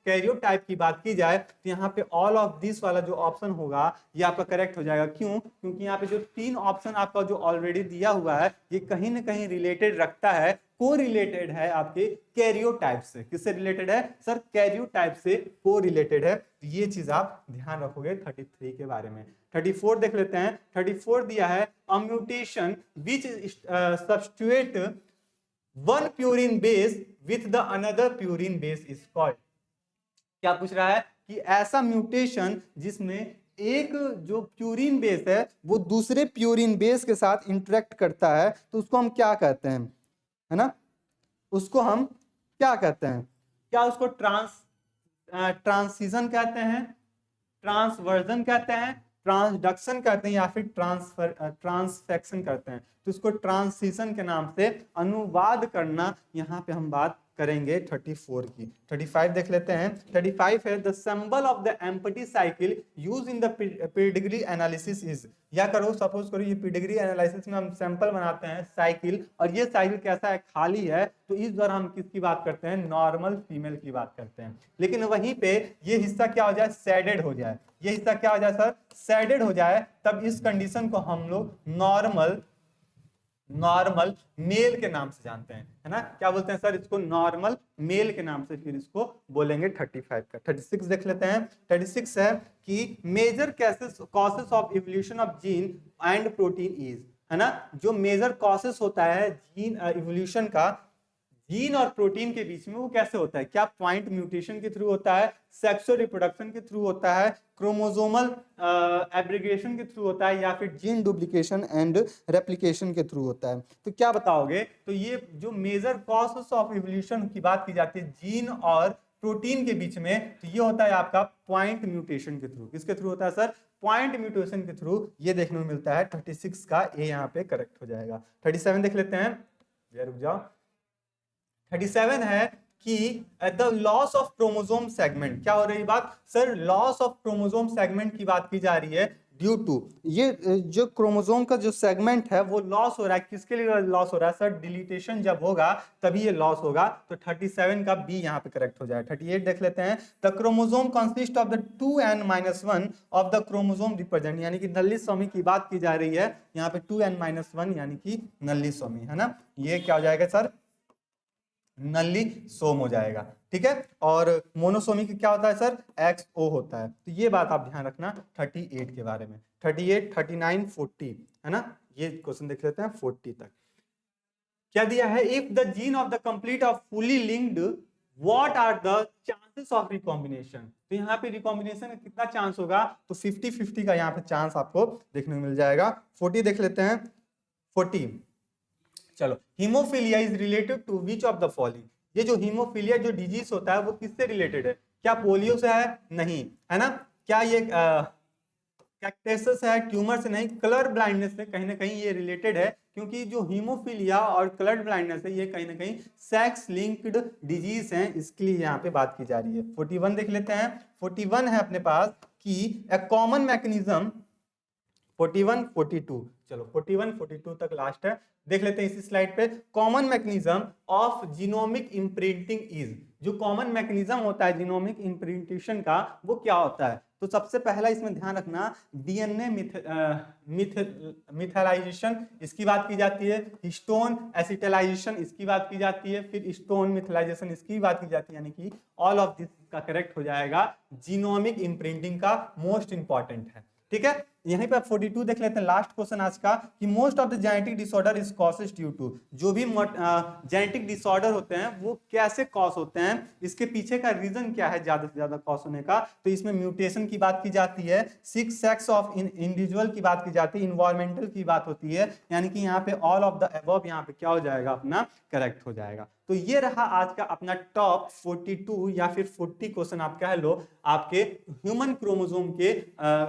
कैरियोटाइप की बात की जाए तो यहाँ पे ऑल ऑफ दिस वाला जो ऑप्शन होगा ये आपका करेक्ट हो जाएगा। क्यों, क्योंकि यहाँ पे जो 3 ऑप्शन आपका जो ऑलरेडी दिया हुआ है ये कहीं ना कहीं रिलेटेड रखता है, को रिलेटेड है आपके कैरियोटाइप से। किससे रिलेटेड है सर, कैरियोटाइप से को रिलेटेड है। तो ये चीज आप ध्यान रखोगे 33 के बारे में। 34 देख लेते हैं। 34 दिया है a mutation which substitute one purine base with the another purine base is called. क्या पूछ रहा है कि ऐसा म्यूटेशन जिसमें एक जो प्यूरिन बेस है वो दूसरे प्यूरिन बेस के साथ इंटरेक्ट करता है तो उसको हम क्या कहते हैं, है ना, उसको हम क्या कहते हैं, क्या उसको ट्रांसिशन कहते हैं, ट्रांसवर्जन कहते हैं, ट्रांसडक्शन कहते हैं, या फिर ट्रांसफेक्शन करते हैं। तो इसको ट्रांसिशन के नाम से अनुवाद करना यहाँ पे हम बात करेंगे 34 की। 35 देख लेते हैं। 35 है the symbol of the empty cycle use in the pedigree analysis is. या करो सपोज करो ये पेडिग्री एनालिसिस में हम सैंपल बनाते हैं साइकिल, और ये साइकिल कैसा है, खाली है, तो इस बार हम किसकी बात करते हैं, नॉर्मल फीमेल की बात करते हैं। लेकिन वहीं पे ये हिस्सा क्या हो जाए, सैडेड हो जाए, ये हिस्सा क्या हो जाए सर, सैडेड हो जाए, तब इस कंडीशन को हम लोग नॉर्मल मेल के नाम से जानते हैं, है ना। क्या बोलते हैं सर, इसको नॉर्मल मेल के नाम से फिर इसको बोलेंगे 35 का। 36 देख लेते हैं। 36 है कि major causes of evolution of gene and protein is, है ना। जो मेजर कॉसेस होता है जीन इवोल्यूशन का जीन और प्रोटीन के बीच में, वो कैसे होता है, क्या पॉइंट म्यूटेशन के थ्रू होता है, सेक्सुअल रिप्रोडक्शन के थ्रू होता है, क्रोमोसोमल एब्रिगेशन के थ्रू होता है, या फिर जीन डुप्लीकेशन एंड रेप्लिकेशन के थ्रू होता है। तो क्या बताओगे, तो ये जो मेजर कॉजेस ऑफ इवोल्यूशन की बात की जाती है जीन और प्रोटीन के बीच में, तो ये होता है आपका पॉइंट म्यूटेशन के थ्रू। किसके थ्रू होता है सर, पॉइंट म्यूटेशन के थ्रू। ये देखने को मिलता है 36 का ए यहाँ पे करेक्ट हो जाएगा। 37 देख लेते हैं, रुक जाओ। 37 है कि the loss of chromosome segment, क्या हो रही बात sir, loss of chromosome segment की बात की जा रही है ड्यू टू ये जो क्रोमोसोम का जो सेगमेंट है वो लॉस हो रहा है, किसके लिए लॉस हो रहा है सर, डिलीटेशन जब होगा तभी ये लॉस होगा, तो 37 का बी यहाँ पे करेक्ट हो जाए। 38 देख लेते हैं, the chromosome consist of the 2n-1 of the chromosome represent, यानी कि नल्लीसोमी की बात की जा रही है यहाँ पे 2n-1 यानी कि नल्लीसोमी है ना, ये क्या हो जाएगा सर, नल्लीसोम हो जाएगा, ठीक है। और मोनोसोमी का क्या होता है सर, XO होता है, तो ये बात आप ध्यान रखना 38 के बारे में। 38, 39, 40 है ना, ये क्वेश्चन देख लेते हैं 40 तक। क्या दिया है, if the gene of the complete of fully linked what are the chances of recombination, तो यहाँ पे रिकॉम्बिनेशन का कितना चांस होगा, तो 50-50 का यहाँ पे चांस आपको देखने को मिल जाएगा। 40 देख लेते हैं, 40 चलो, haemophilia is related to which of the following, ये जो हीमोफीलिया जो डिजीज होता है वो किससे रिलेटेड है, क्या पोलियो से है, नहीं है ना, क्या ये कैक्टेसिस है, ट्यूमर से नहीं, कलर ब्लाइंडनेस से कहीं ना कहीं ये रिलेटेड है, क्योंकि जो हीमोफीलिया और कलर ब्लाइंडनेस है ये कहीं ना कहीं सेक्स लिंक्ड डिजीज हैं, इसके लिए यहाँ पे बात की जा रही है। 41 देख लेते हैं, 41 है अपने पास कि ए कॉमन मैकेनिज्म, 41, 42 चलो 41, 42 तक लास्ट है, देख लेते हैं इसी स्लाइड पे। Common mechanism of genomic imprinting is, जो कॉमन मैकेनिज्म होता है जीनोमिक इम्प्रिंटेशन का वो क्या होता है, तो सबसे पहला इसमें ध्यान रखना डीएनए मिथाइलाइजेशन इसकी बात की जाती है, हिस्टोन एसिटाइलाइजेशन इसकी बात की जाती है, फिर हिस्टोन मिथाइलाइजेशन इसकी बात की जाती है, यानी कि ऑल ऑफ दिस का करेक्ट हो जाएगा, जीनोमिक इम्प्रिंटिंग का मोस्ट इंपॉर्टेंट है, ठीक है। यहीं पे 42 देख लेते हैं, लास्ट क्वेश्चन आज का, कि most of the genetic disorder is caused due to, जो भी जेनेटिक डिसऑर्डर होते हैं वो कैसे कॉज होते हैं, इसके पीछे का रीजन क्या है ज्यादा से ज्यादा कॉज होने का, तो इसमें म्यूटेशन की बात की जाती है, सेक्स ऑफ इंडिविजुअल की बात की जाती है, इन्वायरमेंटल की बात होती है, यानी कि यहाँ पे ऑल ऑफ द अबव यहाँ पे क्या हो जाएगा अपना करेक्ट हो जाएगा। तो ये रहा आज का अपना टॉप 42 या फिर 40 क्वेश्चन आप कह लो आपके ह्यूमन क्रोमोसोम के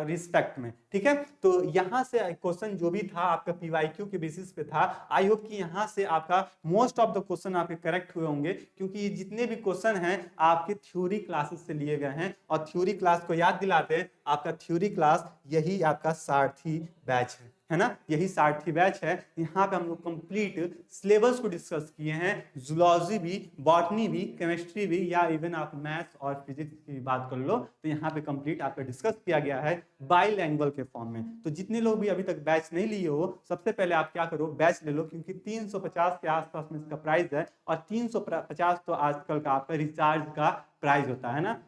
रिस्पेक्ट में, ठीक है। तो यहां से क्वेश्चन जो भी था आपका पीवाईक्यू के बेसिस पे था, आई होप कि यहां से आपका मोस्ट ऑफ द क्वेश्चन आपके करेक्ट हुए होंगे, क्योंकि ये जितने भी क्वेश्चन हैं आपके थ्योरी क्लासेस से लिए गए हैं, और थ्योरी क्लास को याद दिलाते हैं आपका थ्योरी क्लास यही आपका सारथी बैच है ना, यही सारथी बैच है। यहाँ पे हम लोग कंप्लीट सिलेबस को डिस्कस किए हैं, जूलॉजी भी, बॉटनी भी, केमिस्ट्री भी, या इवन आप मैथ्स और फिजिक्स की बात कर लो तो यहाँ पे कंप्लीट आपका डिस्कस किया गया है बाइलैंग्वेज के फॉर्म में। तो जितने लोग भी अभी तक बैच नहीं लिए हो, सबसे पहले आप क्या करो, बैच ले लो, क्योंकि 350 के आसपास में इसका प्राइस है, और 350 तो आजकल का आपका रिचार्ज का प्राइस होता है ना,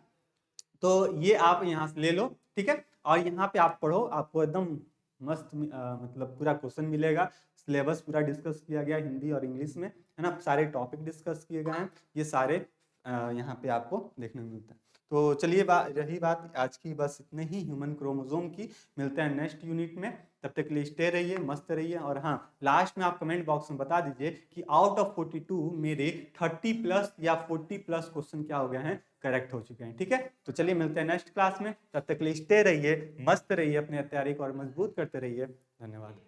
तो ये आप यहाँ से ले लो, ठीक है। और यहाँ पे आप पढ़ो, आपको एकदम मस्त मतलब पूरा क्वेश्चन मिलेगा, सिलेबस पूरा डिस्कस किया गया हिंदी और इंग्लिश में, है ना, सारे टॉपिक डिस्कस किए गए हैं, ये सारे यहाँ पे आपको देखने को मिलता है। तो चलिए रही बात आज की बस इतने ही ह्यूमन क्रोमोसोम की, मिलते हैं नेक्स्ट यूनिट में, तब तक के लिए स्टे रहिए, मस्त रहिए। और हाँ, लास्ट में आप कमेंट बॉक्स में बता दीजिए कि आउट ऑफ 42 मेरे 30+ या 40+ क्वेश्चन क्या हो गए हैं, करेक्ट हो चुके हैं, ठीक है। तो चलिए मिलते हैं नेक्स्ट क्लास में, तब तक के लिए स्टे रहिए, मस्त रहिए, अपने तैयारी को और मजबूत करते रहिए। धन्यवाद।